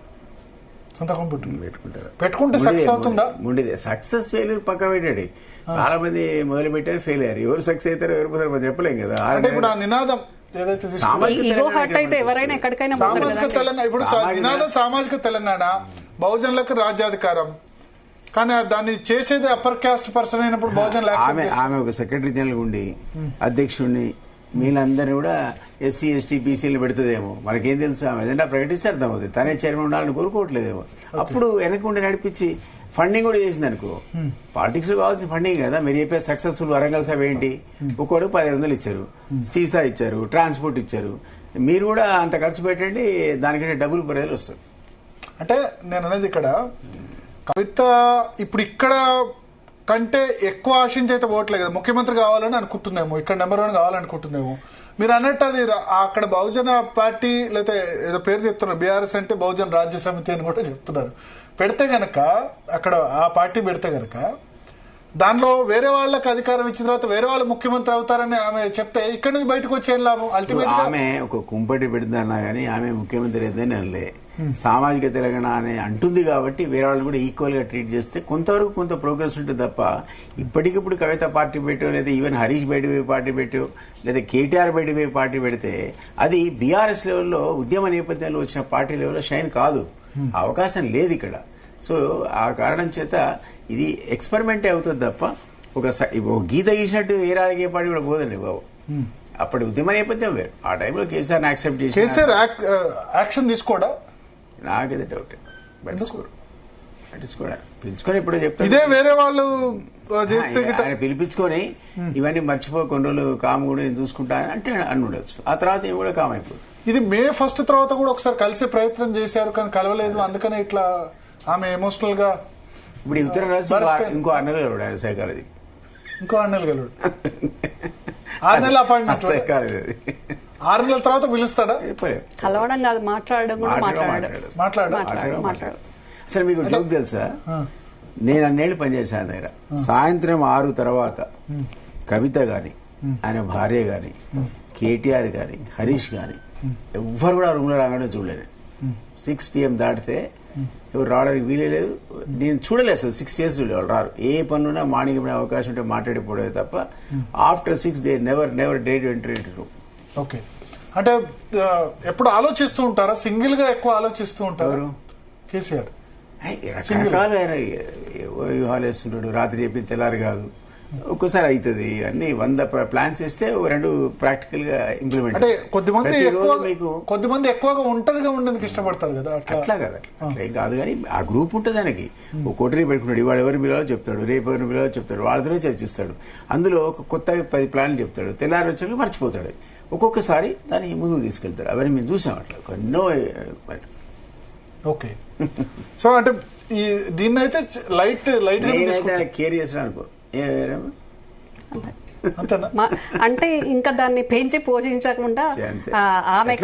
[SPEAKER 2] ముండిదే సక్సెస్ ఫెయిల్యూర్ పక్క పెట్టాడు. చాలా మంది మొదలు పెట్టారు, ఫెయిల్ అయ్యారు. ఎవరు సక్సెస్ అవుతారో ఎవరు పోతారో మనం చెప్పలేం కదా.
[SPEAKER 1] నినాదం సామాజిక తెలంగాణ, బహుజనులకు రాజ్యాధికారం, కానీ దాన్ని చేసేది అప్పర్ కాస్ట్ పర్సన్ అయినప్పుడు బహుజన్.
[SPEAKER 2] ఆమె ఒక సెక్రటరీ జనరల్ ఉండి అధ్యక్షుడిని వీళ్ళందరినీ కూడా ఎస్సీ ఎస్టీ బీసీలు పెడుతుందేమో, మనకేం తెలుసు. ఆమె ఏదైనా ప్రకటిస్తే అర్థమవుతుంది. తనే చైర్మన్ ఉండాలని కోరుకోవట్లేదేమో. అప్పుడు వెనక ఉండి నడిపించి ఫండింగ్ కూడా చేసింది అనుకో, పాలిటిక్స్ లో కావాల్సిన ఫండింగ్ కదా. మీరు చెప్పే సక్సెస్ఫుల్ వరంగల్ సభ ఏంటి, ఒక్కోడు 10,500 ఇచ్చారు, సీసా ఇచ్చారు, ట్రాన్స్పోర్ట్ ఇచ్చారు. మీరు కూడా అంత ఖర్చు పెట్టండి, దానికంటే డబుల్ ప్రజలు వస్తారు.
[SPEAKER 1] అంటే నేను అనేది ఇక్కడ కవిత ఇప్పుడు ఇక్కడ కంటే ఎక్కువ ఆశించి అయితే పోవట్లేదు కదా, ముఖ్యమంత్రి కావాలని అనుకుంటుందేమో, ఇక్కడ నెంబర్ 1 కావాలనుకుంటుందేమో. మీరు అన్నట్టు అది అక్కడ బహుజన పార్టీ లేకపోతే ఏదో పేరు చెప్తున్నారు, బీఆర్ఎస్ అంటే బహుజన రాజ్య సమితి అని కూడా చెప్తున్నారు. పెడితే గనక అక్కడ ఆ పార్టీ పెడితే గనక దానిలో వేరే వాళ్ళకి అధికారం ఇచ్చిన తర్వాత వేరే వాళ్ళు ముఖ్యమంత్రి అవుతారని ఆమె చెప్తే ఇక్కడ నుంచి బయటకు వచ్చే లాభం అల్టిమేట్.
[SPEAKER 2] ఆమె ఒక కుంపటి పెడుతుందన్నా కానీ ఆమె ముఖ్యమంత్రి ఏదని అనలే. సామాజిక తెలంగాణ అని అంటుంది కాబట్టి వేరే వాళ్ళు కూడా ఈక్వల్ గా ట్రీట్ చేస్తే కొంతవరకు కొంత ప్రోగ్రెస్ ఉంటుంది తప్ప, ఇప్పటికిప్పుడు కవిత పార్టీ పెట్టో లేదా ఈవెన్ హరీష్ బయటపోయి పార్టీ పెట్టో లేదా కేటీఆర్ బయటపోయి పార్టీ పెడితే అది బీఆర్ఎస్ లెవెల్లో ఉద్యమ నేపథ్యంలో వచ్చిన పార్టీ లెవెల్లో షైన్ కాదు. అవకాశం లేదు ఇక్కడ. సో ఆ కారణం చేత ఇది ఎక్స్పెరిమెంటే అవుతుంది తప్ప ఒక గీత గీసినట్టు ఏ రాజకీయ పార్టీ కూడా పోదండి బాబు. అప్పటి ఉద్యమ నేపథ్యం వేరు. ఆ టైంలో కేసీఆర్ యాక్సెప్ట్ చేసి
[SPEAKER 1] కేసీఆర్ యాక్షన్ తీసుకోవడా,
[SPEAKER 2] నాకేదో డౌట్. పిలుచుకొని ఇప్పుడు చెప్తాను,
[SPEAKER 1] ఇదే వేరే వాళ్ళు చేస్తే
[SPEAKER 2] ఆయన పిలిపించుకొని ఇవన్నీ మర్చిపో కొన్ని రోజులు కామ్ కూడా నేను చూసుకుంటా అంటే అని ఉండొచ్చు. ఆ తర్వాత ఇవి కూడా కామ్ అయిపోతుంది.
[SPEAKER 1] ఇది May 1 తర్వాత కూడా ఒకసారి కలిసే ప్రయత్నం చేశారు కానీ కలవలేదు, అందుకనే ఇట్లా ఆమె ఎమోషనల్ గా.
[SPEAKER 2] ఇప్పుడు ఉత్తర రాసి ఇంకో 6 నెలలు కలవడు ఆయన సైకాలజీ,
[SPEAKER 1] ఇంకో 6 నెలలు కలవడు. 6 నెలల అపాయింట్మెంట్,
[SPEAKER 2] సైకాలజీ
[SPEAKER 1] 6 నెలల తర్వాత పిలుస్తాడా?
[SPEAKER 4] కలవడం కాదు, మాట్లాడడం కూడా మాట్లాడు.
[SPEAKER 2] అసలు మీకు జోక్ తెలుసా, నేను అన్నేళ్లు పనిచేశాను దగ్గర. సాయంత్రం 6 తర్వాత కవిత గాని, ఆయన భార్య గాని, కేటీఆర్ గాని, హరీష్ గాని ఎవ్వరు కూడా రూమ్ లో రాగానే చూడలేదు. 6 PM దాటితే ఎవరు రావడానికి వీలే లేదు. నేను చూడలేదు అసలు 6 years వాళ్ళు రారు. ఏ పనున్నా మార్నింగ్ అవకాశం ఉంటే మాట్లాడిపోవడమే తప్ప after 6 they never date enter into room.
[SPEAKER 1] Okay, అంటే ఎప్పుడు ఆలోచిస్తూ ఉంటారా? సింగిల్ గా ఎక్కువ ఆలోచిస్తూ ఉంటారు కేసీఆర్?
[SPEAKER 2] రకరకాలు ఆయన వ్యూహాలు వేస్తుంటాడు. రాత్రి చెప్పి తెల్లారి కాదు, ఒక్కోసారి అవుతుంది. అన్ని 100 ప్లాన్స్ ఇస్తే 2 ప్రాక్టికల్ గా ఇంప్లిమెంట్.
[SPEAKER 1] అంటే కొద్దిమంది ఎక్కువగా ఒంటరిగా ఉండడానికి ఇష్టపడతారు కదా,
[SPEAKER 2] అట్లా కాదు. అట్లా ఏం కాదు కానీ ఆ గ్రూప్ ఉంటుంది దానికి. ఒక కోటరీ పెట్టుకున్నాడు, ఇవాళ ఎవరిని పిలవాలో చెప్తాడు, రేపు ఎవరిని పిలవాలో చెప్తాడు, వాళ్ళతోనే చర్చిస్తాడు. అందులో ఒక కొత్తగా 10 ప్లాన్లు చెప్తాడు, తెల్లారి వచ్చాక మర్చిపోతాడు. ఒక్కొక్కసారి దాన్ని ముందుకు తీసుకెళ్తాడు. అవన్నీ మేము చూసాం అట్లా ఎన్నో.
[SPEAKER 1] ఓకే, సో అంటే దీన్ని అయితే లైట్
[SPEAKER 2] కేర్ చేసిన అనుకో.
[SPEAKER 4] అంటే ఇంకా దాన్ని పెంచి పోషించకుండా ఆమె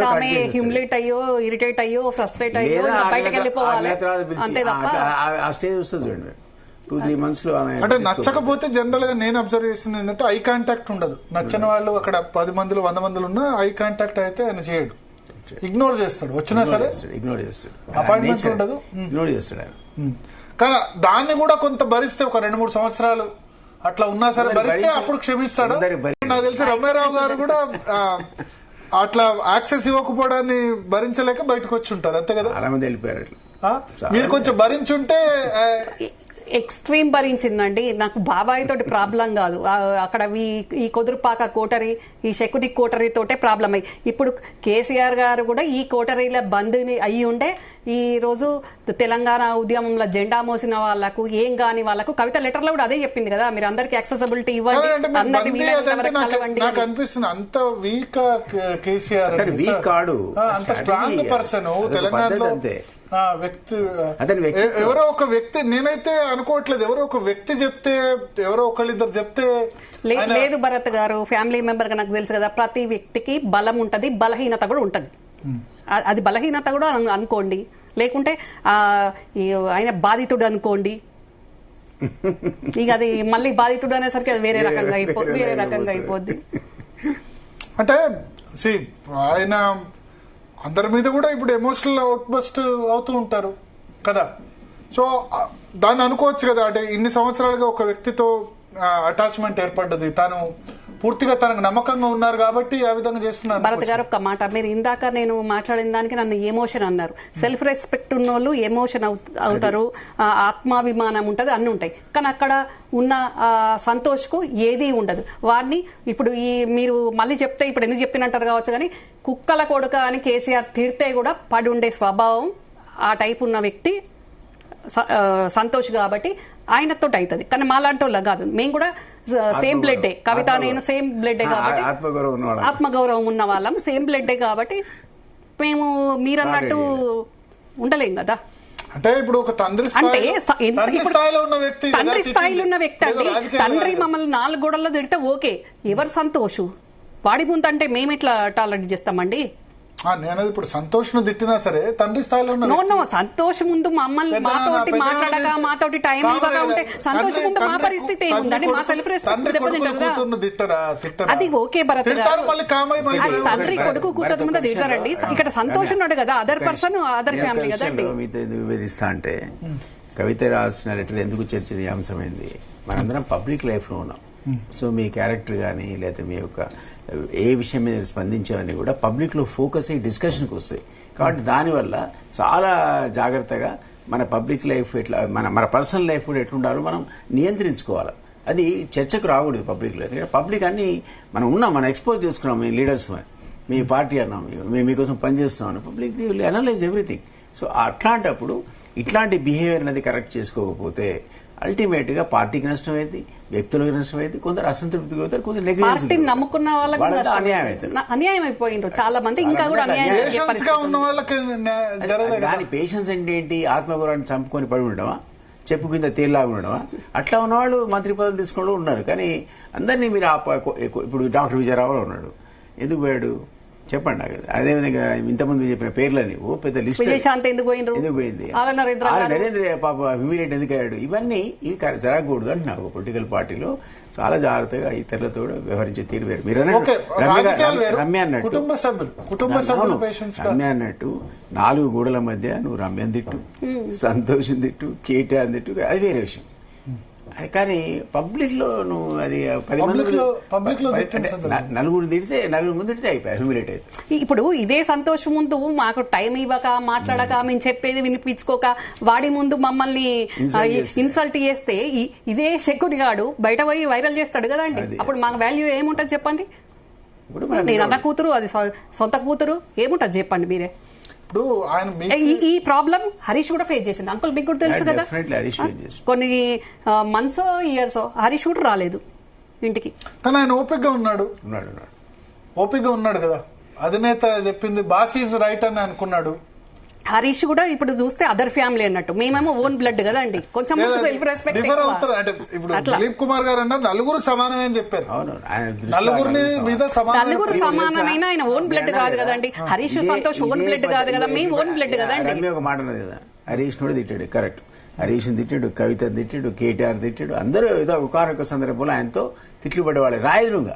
[SPEAKER 4] హ్యూమిలేట్ అయ్యో, ఇరిటేట్ అయ్యో, ఫ్రస్ట్రేట్ అయ్యో బయటకు వెళ్ళిపోవాలి అంతే తప్ప.
[SPEAKER 2] ఆ స్టేజ్ వస్తుంది చూడండి 2-3 months లో.
[SPEAKER 1] అంటే నచ్చకపోతే జనరల్ గా నేను అబ్జర్వ్ చేసింది ఏంటంటే ఐ కాంటాక్ట్ ఉండదు. నచ్చని వాళ్ళు అక్కడ 10 మందిలో 100 మందిలో ఉన్నా ఐ కాంటాక్ట్ అయితే ఆయన చేయడు, ఇగ్నోర్ చేస్తాడు. వచ్చినా సరే
[SPEAKER 2] ఇగ్నోర్ చేస్తాడు,
[SPEAKER 1] అపాయింట్మెంట్ ఉండదు,
[SPEAKER 2] ఇగ్నోర్ చేస్తాడు ఆయన.
[SPEAKER 1] కానీ దాన్ని కూడా కొంత భరిస్తే ఒక 2-3 సంవత్సరాలు అట్లా ఉన్నా సరే భరిస్తే అప్పుడు క్షమిస్తాడు. నాకు తెలిసి రమ్మారావు గారు కూడా అట్లా యాక్సెస్ ఇవ్వకపోవడాన్ని భరించలేక బయటకు వచ్చి ఉంటారు, అంతే కదా?
[SPEAKER 2] చాలా మంది వెళ్ళిపోయారు అట్లా.
[SPEAKER 1] మీరు కొంచెం భరించుంటే.
[SPEAKER 4] ఎక్స్ట్రీమ్ భరించిందండి. నాకు బాబాయ్ తోటి ప్రాబ్లం కాదు, అక్కడ ఈ కొదురుపాక కోటరీ, ఈ శకుని కోటరీ తోటే ప్రాబ్లం అయ్యి ఇప్పుడు కేసీఆర్ గారు కూడా ఈ కోటరీల బంద్ అయ్యి ఉండే ఈ రోజు తెలంగాణ ఉద్యమంలో జెండా మోసిన వాళ్ళకు ఏం కాని వాళ్ళకు కవిత లెటర్ లో కూడా అదే చెప్పింది కదా, మీరు అందరికి యాక్సెసిబిలిటీ ఇవ్వండి,
[SPEAKER 1] నాకు అనిపిస్తుంది అంత వీక్ కేసీఆర్,
[SPEAKER 2] వీక్ కాడు,
[SPEAKER 1] అంత స్ట్రాంగ్ పర్సన్ తెలంగాణలో వ్యక్తి. ఎవరో ఒక వ్యక్తి, నేనైతే అనుకోవట్లేదు, ఎవరో ఒక వ్యక్తి చెప్తే, ఎవరో ఒకళ్ళిద్దరు చెప్తే
[SPEAKER 4] లేదు. భరత్ గారు ఫ్యామిలీ మెంబర్ గా నాకు తెలుసు కదా, ప్రతి వ్యక్తికి బలం ఉంటది, బలహీనత కూడా ఉంటది. అది బలహీనత కూడా అనుకోండి, లేకుంటే ఆయన బాధితుడు అనుకోండి. ఇక అది మళ్ళీ బాధితుడు అనేసరికి అది వేరే రకంగా అయిపోద్ది.
[SPEAKER 1] అంటే ఆయన అందరి మీద కూడా ఇప్పుడు ఎమోషనల్ అవుట్ బస్ట్ అవుతూ ఉంటారు కదా. సో దాన్ని అనుకోవచ్చు కదా, అంటే ఇన్ని సంవత్సరాలుగా ఒక వ్యక్తితో అటాచ్మెంట్ ఏర్పడ్డది, తాను పూర్తిగా తనకు నమ్మకంగా ఉన్నారు కాబట్టి ఆ విధంగా చేస్తున్నారు.
[SPEAKER 4] భరత్ గారు ఒక్క మాట, మీరు ఇందాక నేను మాట్లాడిన దానికి నన్ను ఎమోషన్ అన్నారు. సెల్ఫ్ రెస్పెక్ట్ ఉన్న వాళ్ళు ఎమోషన్ అవుతారు, ఆత్మాభిమానం ఉంటది, అన్ని ఉంటాయి. కానీ అక్కడ ఉన్న సంతోష్ కు ఏదీ ఉండదు. వాడిని ఇప్పుడు మీరు మళ్ళీ చెప్తే ఇప్పుడు ఎందుకు చెప్పినంటారు కావచ్చు, కానీ కుక్కల కొడుక అని కేసీఆర్ తిడితే కూడా పడి ఉండే స్వభావం ఆ టైప్ ఉన్న వ్యక్తి సంతోష్ కాబట్టి ఆయనతో అవుతుంది. కానీ మాలాంటి వాళ్ళ కాదు, మేము కూడా సేమ్ బ్లడ్ కవిత నేను సేమ్ బ్లడ్ కాబట్టి ఆత్మగౌరవం ఉన్న వాళ్ళం, సేమ్ బ్లడ్ కాబట్టి మేము మీరన్నట్టు ఉండలేం కదా.
[SPEAKER 1] అంటే ఇప్పుడు ఒక తండ్రి స్థాయిలో ఉన్న వ్యక్తి
[SPEAKER 4] అంటే తండ్రి మమ్మల్ని 4 గోడల్లో తిడితే ఓకే, ఎవరు సంతోషు వాడి ముందు అంటే మేము ఇట్లా టాలరెట్ చేస్తామండి.
[SPEAKER 1] నేను ఇప్పుడు సంతోష్ ను తిట్టినా సరే తండ్రి స్థాయిలో
[SPEAKER 4] నో సంతోష్ ముందు మమ్మల్ని మాతోటి మాట్లాడగా మాతోటి టైం ఇవ్వగా ఉంటే సంతోష్ ముందు మా పరిస్థితి ఏముందండి, మా సెల్ఫ్ రెస్పెక్ట్ అది ఓకే భరత్ గారు. తండ్రి కొడుకు కూతురు ముందు తిడతారండి, ఇక్కడ సంతోష్ ఉన్నాడు కదా, అదర్ పర్సన్ అదర్ ఫ్యామిలీ కదండి.
[SPEAKER 2] విభేదిస్తా అంటే కవిత రాసిన లెటర్ ఎందుకు చర్చనీయాంశమైంది, మనందరం పబ్లిక్ లైఫ్ లో ఉన్నాం. సో మీ క్యారెక్టర్ కానీ లేదా మీ యొక్క ఏ విషయం మీద స్పందించేవన్నీ కూడా పబ్లిక్ లో ఫోకస్ అయ్యి డిస్కషన్కి వస్తాయి. కాబట్టి దానివల్ల చాలా జాగ్రత్తగా మన పబ్లిక్ లైఫ్ ఎట్లా మన పర్సనల్ లైఫ్ కూడా ఎట్లుండాలో మనం నియంత్రించుకోవాలి. అది చర్చకు రాకూడదు పబ్లిక్ లో. పబ్లిక్ అన్ని మనం ఎక్స్పోజ్ చేసుకున్నాం, మీ లీడర్స్ మీ పార్టీ అన్నాం, మేము మీకోసం పనిచేస్తున్నాం, public the will analyse everything. So అట్లాంటప్పుడు ఇట్లాంటి బిహేవియర్ అనేది కరెక్ట్ చేసుకోకపోతే అల్టిమేట్ గా పార్టీకి నష్టమైంది, వ్యక్తులకు నష్టమైంది, కొందరు అసంతృప్తికి అవుతారు, కొందరు
[SPEAKER 4] పార్టీని నమ్ముకున్న వాళ్ళకి
[SPEAKER 2] అన్యాయం అవుతారు,
[SPEAKER 4] అన్యాయం అయిపోయిండ్రు చాలా మంది. ఇంకా కూడా
[SPEAKER 2] దాని పేషెన్స్ అంటే ఏంటి, ఆత్మగౌరవాన్ని చంపుకొని పడి ఉండడమా, చెప్పు కింద తేలిలాగా ఉండడమా? అట్లా ఉన్నవాళ్ళు మంత్రి పదవులు తీసుకుని ఉన్నారు. కానీ అందరినీ మీరు ఇప్పుడు డాక్టర్ విజయరావు ఉన్నాడు, ఎందుకు పోయాడు చెప్పండి నాకు. అదేవిధంగా ఇంతమంది చెప్పిన పేర్లని ఓ పెద్ద లిస్ట్ ఎందుకు పోయింది, నరేంద్ర పాప హ్యూమిలేట్ ఎందుకు అయ్యాడు, ఇవన్నీ ఇవి జరగకూడదు అంటే నాకు పొలిటికల్ పార్టీలో చాలా జాగ్రత్తగా ఇతరులతో వ్యవహరించే తీరు వేరు. మీరు రమ్య అన్నట్టు 4 గోడల మధ్య నువ్వు రమ్యని తిట్టు, సంతోషం తిట్టు, కేటీఆర్ తిట్టు, అది వేరే విషయం. కానీ పబ్లిక్ లో నువ్వు అది 10 మంది నలుగురు తిడితే 4 ముందు తిడితే అయిపోయి హ్యూమిలేట్ అయితే.
[SPEAKER 4] ఇప్పుడు ఇదే సంతోషం ముందు మాకు టైం ఇవ్వక మాట్లాడక మేము చెప్పేది వినిపించుకోక వాడి ముందు మమ్మల్ని ఇన్సల్ట్ చేస్తే ఇదే శకుని గాడు బయట పోయి వైరల్ చేస్తాడు కదండి. అప్పుడు మాకు వాల్యూ ఏముంటది చెప్పండి? నేను అన్న కూతురు, అది సొంత కూతురు, ఏముంటది చెప్పండి మీరే.
[SPEAKER 1] ఇప్పుడు ఆయన
[SPEAKER 4] ఈ ప్రాబ్లం హరీష్ కూడా ఫేస్ చేసింది. అంకుల్ మీకు కూడా తెలుసు కదా, కొన్ని మంత్స్ ఇయర్స్ హరీష్ కూడా రాలేదు ఇంటికి.
[SPEAKER 1] కానీ ఆయన ఓపికగా ఉన్నాడు కదా, అధినేత చెప్పింది బాస్ ఈజ్ రైట్ అని అనుకున్నాడు.
[SPEAKER 4] హరీష్ కూడా ఇప్పుడు చూస్తే అదర్ ఫ్యామిలీ అన్నట్టు, మేమేమో ఓన్ బ్లడ్ కదండి, కొంచెం సెల్ఫ్ రెస్పెక్ట్.
[SPEAKER 1] దిలీప్ కుమార్ గారు అన్నారు నలుగురు సమానమే అని చెప్పారు.
[SPEAKER 4] నలుగురు సమానమైన ఆయన ఓన్ బ్లడ్ కాదు కదండి. హరీష్ సంతోష్ ఓన్ బ్లడ్ కాదు కదా, మేము ఓన్ బ్లడ్ కదండి.
[SPEAKER 2] ఒక మాట ఉన్నది కదా, హరీష్ కూడా తిట్టాడు, కరెక్ట్. హరీష్ తిట్టాడు, కవిత తిట్టాడు, కేటీఆర్ తిట్టాడు, అందరూ ఏదో ఒకనొక సందర్భంలో ఆయనతో తిట్లు పడేవాళ్ళు, రాయదురుగా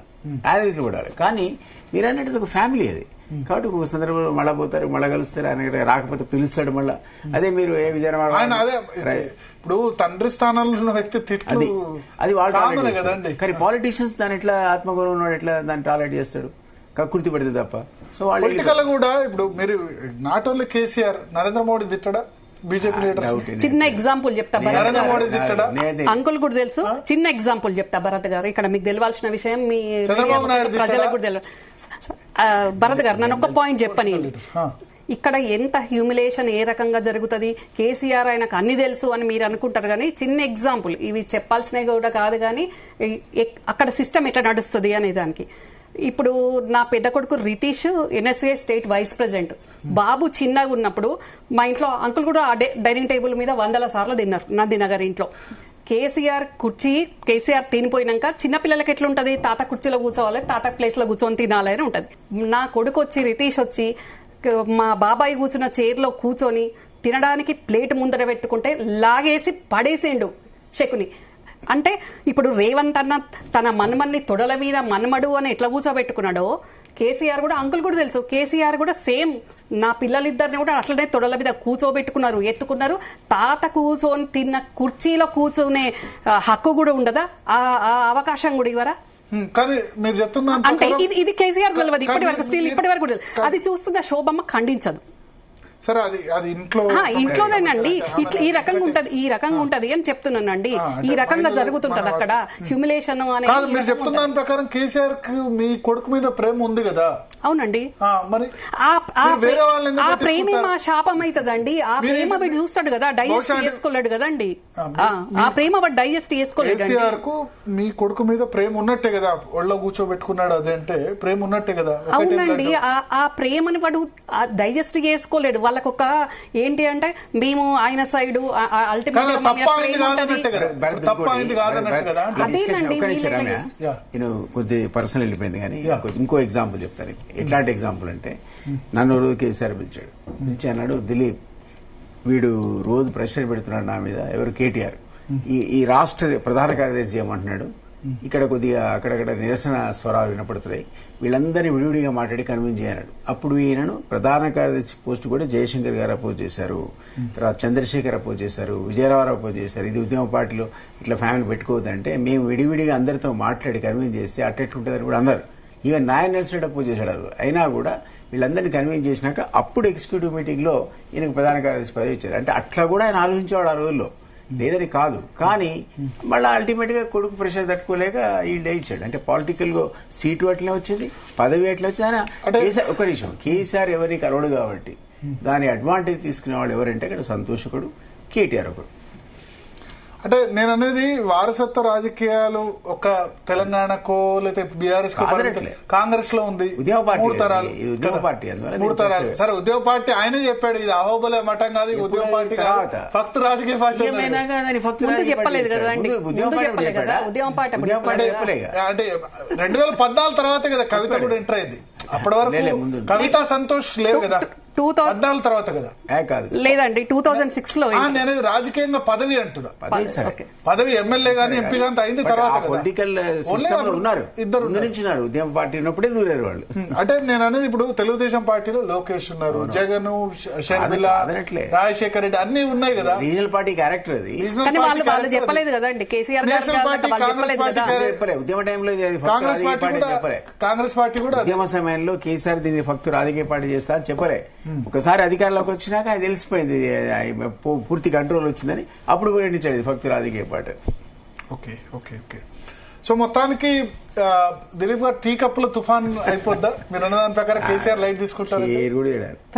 [SPEAKER 2] తిట్లు పడేవాళ్ళు. కానీ మీరు అన్నట్టు ఒక ఫ్యామిలీ అది కాబట్టి ఒక సందర్భంలో మళ్ళా పోతారు, మళ్ళా కలుస్తారు, ఆయన రాకపోతే పిలుస్తాడు మళ్ళా. అదే మీరు ఏ విజయవాడ
[SPEAKER 1] ఇప్పుడు తండ్రి స్థానంలో ఉన్న వ్యక్తి
[SPEAKER 2] అది వాళ్ళు కదండి. కానీ పాలిటీషియన్స్ దాని ఎట్లా ఆత్మగౌరవం ఎట్లా దాన్ని టాలరేట్ చేస్తాడు, కకృతి పడితే తప్ప. సో
[SPEAKER 1] పొలిటికల్ కూడా ఇప్పుడు మీరు నాట్ ఓన్లీ కేసీఆర్, నరేంద్ర మోడీ తిట్టడా, బీజేపీ లీడర్.
[SPEAKER 4] చిన్న ఎగ్జాంపుల్ చెప్తా భరత్ గారు, అంకుల్ కూడా తెలుసు. చిన్న ఎగ్జాంపుల్ చెప్తా భరత్ గారు, ఇక్కడ మీకు తెలియాల్సిన విషయం మీ ప్రజలకు కూడా తెలియదు. భరత్ గారు నన్ను ఒక్క పాయింట్ చెప్పనియండి, ఇక్కడ ఎంత హ్యూమిలేషన్ ఏ రకంగా జరుగుతుంది, కేసీఆర్ ఆయనకు అన్ని తెలుసు అని మీరు అనుకుంటారు. కానీ చిన్న ఎగ్జాంపుల్, ఇవి చెప్పాల్సినవి కూడా కాదు, కానీ అక్కడ సిస్టమ్ ఎట్లా నడుస్తుంది అనే దానికి. ఇప్పుడు నా పెద్ద కొడుకు Ritish NSA state vice president. బాబు చిన్నగా ఉన్నప్పుడు మా ఇంట్లో అంకుల్ కూడా డైనింగ్ టేబుల్ మీద 100 సార్లు తిన్నారు నందినగర్ ఇంట్లో. కేసీఆర్ తినిపోయినాక చిన్నపిల్లలకి ఎట్లుంటది, తాత కుర్చీలో కూర్చోవాలి, తాత ప్లేస్ లో కూర్చొని తినాలి అని ఉంటది. నా కొడుకు వచ్చి రితీష్ వచ్చి మా బాబాయ్ కూర్చున్న చైర్లో కూర్చొని తినడానికి ప్లేట్ ముందర పెట్టుకుంటే లాగేసి పడేసిండు శకుని. అంటే ఇప్పుడు రేవంత్ అన్న తన మన్మన్ని తొడల మీద మన్మడు అని ఎట్లా కూర్చోబెట్టుకున్నాడో కేసీఆర్ కూడా, అంకుల్ కూడా తెలుసు, కేసీఆర్ కూడా సేమ్ నా పిల్లలిద్దరిని కూడా అట్లనే తొడల మీద కూర్చోబెట్టుకున్నారు, ఎత్తుకున్నారు. తాత కూర్చొని తిన్న కుర్చీలో కూర్చొనే హక్కు కూడా ఉండదా, ఆ అవకాశం కూడా ఇవ్వరా?
[SPEAKER 1] కానీ మీరు చెప్తున్నారు
[SPEAKER 4] అంటే ఇది కేసీఆర్ తెలియదు ఇప్పటి వరకు, స్టిల్ ఇప్పటి వరకు అది చూస్తున్న శోభమ్మ ఖండించదు.
[SPEAKER 1] సరే అది ఇంట్లో
[SPEAKER 4] ఇంట్లోనేనండి ఇట్లా ఈ రకంగా ఉంటది అని చెప్తున్నానండి. ఈ రకంగా జరుగుతుంటది అక్కడ హ్యూమిలేషన్ అనే.
[SPEAKER 1] కాదు, మీరు చెప్తున్న దాని ప్రకారం కేసీఆర్ కి మీ కొడుకు మీద ప్రేమ ఉంది కదా?
[SPEAKER 4] అవునండి.
[SPEAKER 1] మరి
[SPEAKER 4] వేరే వాళ్ళని ఆ ప్రేమ మా శాపం అవుతుందండి. ఆ ప్రేమ వీడు చూస్తాడు కదా, డైజెస్ట్ చేసుకోలేడు కదండి. ఆ ప్రేమ వాడు డైజెస్ట్ చేసుకోలేడు.
[SPEAKER 1] కేసీఆర్ కు మీ కొడుకు మీద ప్రేమ ఉన్నట్టే కదా, ఒళ్ళో కూర్చోబెట్టుకున్నాడు, అదంటే ప్రేమ ఉన్నట్టే కదా?
[SPEAKER 4] అవునండి. ఆ ప్రేమని వాడు డైజెస్ట్ చేసుకోలేడు. వాళ్ళకొక ఏంటి అంటే మేము ఆయన సైడ్
[SPEAKER 2] కొద్ది పర్సనల్ వెళ్ళిపోయింది. కానీ ఇంకో ఎగ్జాంపుల్ చెప్తాను. ఎట్లాంటి ఎగ్జాంపుల్ అంటే, నన్ను రోజు కేసీఆర్ పిలిచి అన్నాడు, దిలీప్ వీడు రోజు ప్రెషర్ పెడుతున్నాడు నా మీద. ఎవరు? కేటీఆర్. ఈ రాష్ట్ర ప్రధాన కార్యదర్శి చేయమంటున్నాడు. ఇక్కడ కొద్దిగా అక్కడక్కడ నిరసన స్వరాలు వినపడుతున్నాయి, వీళ్ళందరినీ విడివిడిగా మాట్లాడి కన్విన్స్ చేయన్నాడు. అప్పుడు ఈయనను ప్రధాన కార్యదర్శి పోస్ట్ కూడా జయశంకర్ గారు అపోజ్ చేశారు, తర్వాత చంద్రశేఖర్ అపోజ్ చేశారు, విజయరావు అపోజ్ చేశారు. ఇది ఉద్యమ పార్టీలో ఇట్లా ఫ్యామిలీ పెట్టుకోవద్దంటే మేము విడివిడిగా అందరితో మాట్లాడి కన్విన్స్ చేస్తే అట్టెట్టుంటుందని కూడా అన్నారు. ఈవెన్ నాయన నర్సుడు అపోజ్ చేశాడు. అయినా కూడా వీళ్ళందరినీ కన్విన్స్ చేసినాక అప్పుడు ఎగ్జిక్యూటివ్ మీటింగ్ లో ఈయనకు ప్రధాన కార్యదర్శి పదవి ఇచ్చారు. అంటే అట్లా కూడా ఆయన ఆలోచించేవాడు ఆ రోజుల్లో, లేదని కాదు. కానీ మళ్ళీ అల్టిమేట్ గా కొడుకు ప్రెషర్ తట్టుకోలేక ఈయన ఇచ్చాడు. అంటే పొలిటికల్ గా సీటు అట్లే వచ్చింది, పదవి ఎట్లా వచ్చి ఆయన ఒక నిమిషం కేసీఆర్ ఎవరికి అలవడు కాబట్టి దాని అడ్వాంటేజ్ తీసుకునే వాళ్ళు ఎవరంటే ఇక్కడ సంతోష్ ఒకడు, కేటీఆర్ ఒకడు.
[SPEAKER 1] అంటే నేను అనేది వారసత్వ రాజకీయాలు ఒక తెలంగాణకో లేకపోతే బీఆర్ఎస్ కాంగ్రెస్ లో ఉంది. మూడు తరాలు. సరే, ఉద్యోగ పార్టీ ఆయనే చెప్పాడు ఇది అహోబలే మఠం కాదు, ఉద్యోగ పార్టీ ఫక్త్ రాజకీయ పార్టీ
[SPEAKER 4] చెప్పలేదు కదా. అంటే
[SPEAKER 1] 2014 తర్వాత కదా కవిత కూడా ఎంటర్ అయింది. అప్పటి వరకు కవిత సంతోష్ లేదు కదా, 2014 తర్వాత కదా?
[SPEAKER 4] లేదండి, 2006 లో.
[SPEAKER 1] నేను రాజకీయంగా పదవి అంటున్నా, పదవి ఎమ్మెల్యే గానీ ఎంపీ గానీ అయింది తర్వాత.
[SPEAKER 2] పొలిటికల్ సిస్టమ్ లో ఉన్నారు, ఇద్దరు ఉద్యమ పార్టీ ఉన్నప్పుడే దూరారు వాళ్ళు.
[SPEAKER 1] అంటే నేను అనేది ఇప్పుడు తెలుగుదేశం పార్టీలో లోకేష్ ఉన్నారు, జగన్, షర్మిల, రాజశేఖర్ రెడ్డి అన్ని ఉన్నాయి కదా.
[SPEAKER 2] రీజనల్ పార్టీ క్యారెక్టర్ అది.
[SPEAKER 4] వాళ్ళు చెప్పలేదు కదండి. కేసీఆర్
[SPEAKER 1] నేషనల్ పార్టీ,
[SPEAKER 2] ఉద్యమ టైంలో
[SPEAKER 1] కాంగ్రెస్ పార్టీ కూడా
[SPEAKER 2] ఉద్యమ సమయంలో కేసీఆర్ దీన్ని ఫక్తు రాజకీయ పార్టీ చేస్తా అని చెప్పలే. ఒకసారి అధికారంలోకి వచ్చినాక అది తెలిసిపోయింది, పూర్తి కంట్రోల్ వచ్చిందని. అప్పుడు కూడా ఎండించాడు ఫక్తు రాజకీయ party.
[SPEAKER 1] Okay okay okay. So మొత్తానికి దిలీప్ గారు టీ కప్పుల తుఫాన్ అయిపోద్దా? మీరు అన్న దాని ప్రకారం కేసీఆర్ లైట్ తీసుకుంటారు.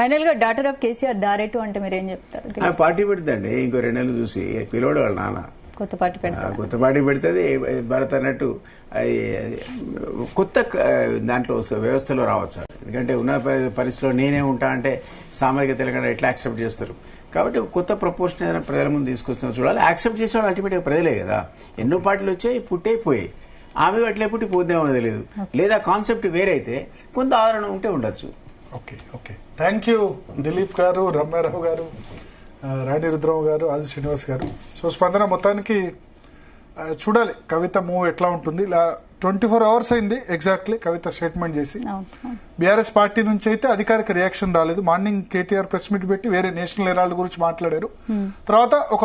[SPEAKER 3] ఫైనల్ గా డాటర్ ఆఫ్ కేసీఆర్ దారేటు అంటే మీరు ఏం చెప్తారు?
[SPEAKER 2] పార్టీ పెడుతుందండి, ఇంకో 2 నెలలు చూసి పిలోడు వాళ్ళ నాన్న
[SPEAKER 3] కొత్త పార్టీ
[SPEAKER 2] పెడుతుంది. భరత్ అన్నట్టు కొత్త దాంట్లో వ్యవస్థలో రావచ్చు. ఎందుకంటే ఉన్న పరిస్థితిలో నేనే ఉంటా అంటే సామాజిక తెలంగాణ ఎట్లా యాక్సెప్ట్ చేస్తారు? కాబట్టి కొత్త ప్రపోర్షన్ ఏదైనా ప్రజల ముందు తీసుకొస్తున్నా చూడాలి. యాక్సెప్ట్ చేసే వాళ్ళు అల్టిమేట్గా ప్రజలే కదా. ఎన్నో పార్టీలు వచ్చాయి, పుట్టేపోయాయి. ఆమె అట్లే పుట్టి పోద్దామో తెలియదు, లేదా కాన్సెప్ట్ వేరైతే కొంత ఆదరణ ఉంటే ఉండొచ్చు.
[SPEAKER 1] Okay okay. Thank you Dilip గారు, రమ్యారావు గారు, రాణి రుద్రరావు గారు, ఆది శ్రీనివాస్ గారు. సో స్పందన మొత్తానికి చూడాలి కవిత మూవ్ ఎట్లా ఉంటుంది. 24 hours అయింది ఎగ్జాక్ట్లీ కవిత స్టేట్మెంట్ చేసి. బీఆర్ఎస్ పార్టీ నుంచి అయితే అధికారిక రియాక్షన్ రాలేదు. మార్నింగ్ కేటీఆర్ ప్రెస్ మీట్ పెట్టి వేరే నేషనల్ హెరాల్డ్ గురించి మాట్లాడారు. తర్వాత ఒక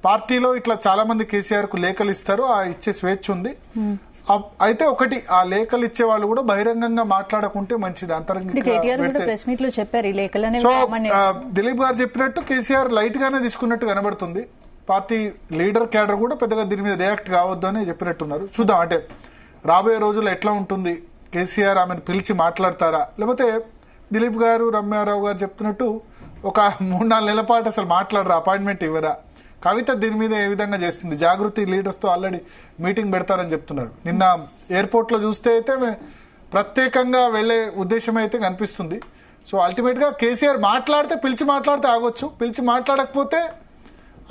[SPEAKER 1] పార్టీలో ఇట్లా చాలా మంది కేసీఆర్ కు లేఖలు ఇస్తారు, ఆ ఇచ్చే స్వేచ్ఛ ఉంది. అయితే ఒకటి, ఆ లేఖలు ఇచ్చే వాళ్ళు కూడా బహిరంగంగా మాట్లాడకుంటే మంచిది. సో దిలీప్ గారు చెప్పినట్టు కేసీఆర్ లైట్ గానే తీసుకున్నట్టు కనబడుతుంది. పార్టీ లీడర్ క్యాడర్ కూడా పెద్దగా దీని మీద రియాక్ట్ కావద్దు అని చెప్పినట్టున్నారు. చూద్దాం అంటే రాబోయే రోజుల్లో ఎట్లా ఉంటుంది. కేసీఆర్ ఆమెను పిలిచి మాట్లాడతారా, లేకపోతే దిలీప్ గారు, రమ్యారావు గారు చెప్తున్నట్టు ఒక 3-4 నెలల పాటు అసలు మాట్లాడరా, అపాయింట్మెంట్ ఇవ్వరా? కవిత దీని మీద ఏ విధంగా చేస్తుంది? జాగృతి లీడర్స్ తో ఆల్రెడీ మీటింగ్ పెడతారని చెప్తున్నారు. నిన్న ఎయిర్పోర్ట్ లో చూస్తే అయితే ప్రత్యేకంగా వెళ్లే ఉద్దేశం అయితే కనిపిస్తుంది. సో అల్టిమేట్ గా కేసీఆర్ మాట్లాడితే, పిలిచి మాట్లాడితే ఆగొచ్చు, పిలిచి మాట్లాడకపోతే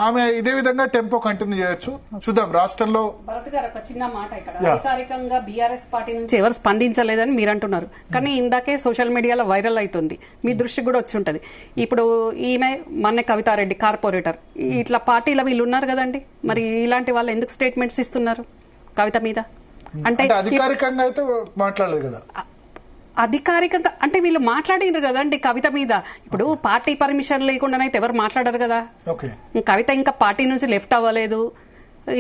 [SPEAKER 1] ఆమె ఇదే విధంగా టెంపో కంటిన్యూ చేయొచ్చు. చూద్దాం రాష్ట్రంలో.
[SPEAKER 4] భరత్ గారు ఒక చిన్న మాట, ఇక్కడ అధికారికంగా బీఆర్ఎస్ పార్టీ నుంచి ఎవరు స్పందించలేదని మీరు అంటున్నారు, కానీ ఇందాకే సోషల్ మీడియాలో వైరల్ అవుతుంది, మీ దృష్టికి కూడా వచ్చి ఉంటది. ఇప్పుడు ఈమె మన్నె కవితారెడ్డి కార్పొరేటర్, ఇట్లా పార్టీలో వీళ్ళు ఉన్నారు కదండి, మరి ఇలాంటి వాళ్ళు ఎందుకు స్టేట్మెంట్స్ ఇస్తున్నారు కవిత మీద?
[SPEAKER 1] అంటే అధికారికంగా అయితే మాట్లాడలేదు కదా.
[SPEAKER 4] అధికారికంగా అంటే వీళ్ళు మాట్లాడినారు కదండి కవిత మీద. ఇప్పుడు పార్టీ పర్మిషన్ లేకుండానైతే ఎవరు మాట్లాడారు కదా. కవిత ఇంకా పార్టీ నుంచి లెఫ్ట్ అవ్వలేదు,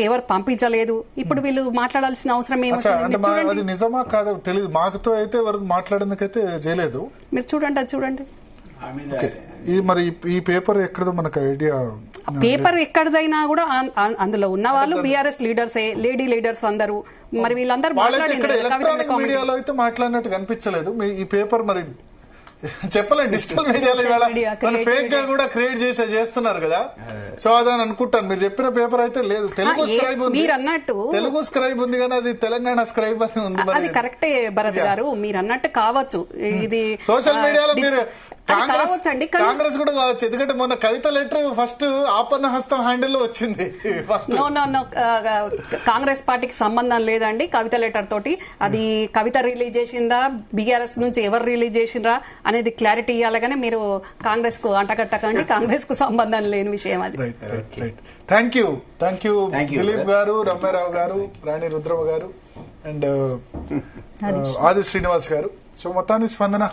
[SPEAKER 4] ఎవరు పంపించలేదు. ఇప్పుడు వీళ్ళు మాట్లాడాల్సిన అవసరం
[SPEAKER 1] ఏమొచ్చింది? నిజమా కాదో తెలియదు. మాకుతో అయితే ఎవరు మాట్లాడేందుకైతే చేయలేదు.
[SPEAKER 4] మీరు చూడండి, అది చూడండి.
[SPEAKER 1] మరి ఈ పేపర్ ఎక్కడదో మనకు ఐడియా.
[SPEAKER 4] పేపర్ ఎక్కడిదైనా కూడా అందులో ఉన్న వాళ్ళు బీఆర్ఎస్ లీడర్సే, లేడీ లీడర్స్ అందరూ. మరి వీళ్ళందరూ
[SPEAKER 1] వాళ్ళైతే ఇక్కడ ఎలక్ట్రానిక్ మీడియాలో అయితే మాట్లాడినట్టు కనిపించలేదు. ఈ పేపర్ మరి చెప్పలేదు, డిజిటల్ మీడియాలో ఫేక్ గా కూడా క్రియేట్ చేస్తున్నారు కదా. సో అదని అనుకుంటాను. మీరు చెప్పిన పేపర్ అయితే లేదు, తెలుగు స్క్రైబ్ ఉంది,
[SPEAKER 4] మీరు అన్నట్టు
[SPEAKER 1] తెలుగు స్క్రైబ్ ఉంది కానీ అది తెలంగాణ స్క్రైబ్ అని ఉంది.
[SPEAKER 4] అది కరెక్టే భరత్ గారు, మీరు అన్నట్టు కావచ్చు. ఇది
[SPEAKER 1] సోషల్ మీడియాలో మీరు
[SPEAKER 4] కావచ్చండి,
[SPEAKER 1] కాంగ్రెస్ కూడా కావచ్చు. ఎందుకంటే మొన్న కవిత లెటర్ ఫస్ట్ ఆపన్న హస్తం హ్యాండిల్ లో వచ్చింది ఫస్ట్.
[SPEAKER 4] నో కాంగ్రెస్ పార్టీకి సంబంధం లేదండి కవిత లెటర్ తోటి. అది కవిత రిలీజ్ చేసిందా, బీఆర్ఎస్ నుంచి ఎవరు రిలీజ్ చేసిండ్రా అనేది క్లారిటీ ఇవ్వాలి. కానీ మీరు కాంగ్రెస్ కు అంటగట్టకండి, కాంగ్రెస్ కు సంబంధం లేని విషయం అది.
[SPEAKER 1] థ్యాంక్ యూ దిలీప్ గారు, రమ్యారావు గారు, రాణి రుద్రమ గారు అండ్ ఆది శ్రీనివాస్ గారు. సో మొత్తాన్ని స్పందన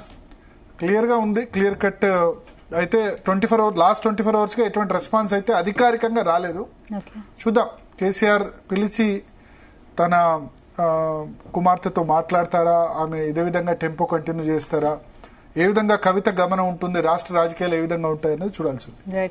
[SPEAKER 1] క్లియర్ గా ఉంది, క్లియర్ కట్ అయితే. 24 అవర్స్ గా ఎటువంటి రెస్పాన్స్ అయితే అధికారికంగా రాలేదు. చూద్దాం, కేసీఆర్ పిలిచి తన కుమార్తెతో మాట్లాడతారా, ఆమె ఇదే విధంగా టెంపో కంటిన్యూ చేస్తారా, ఏ విధంగా కవిత గమనం ఉంటుంది, రాష్ట్ర రాజకీయాలు ఏ విధంగా ఉంటాయనేది చూడాల్సి ఉంది.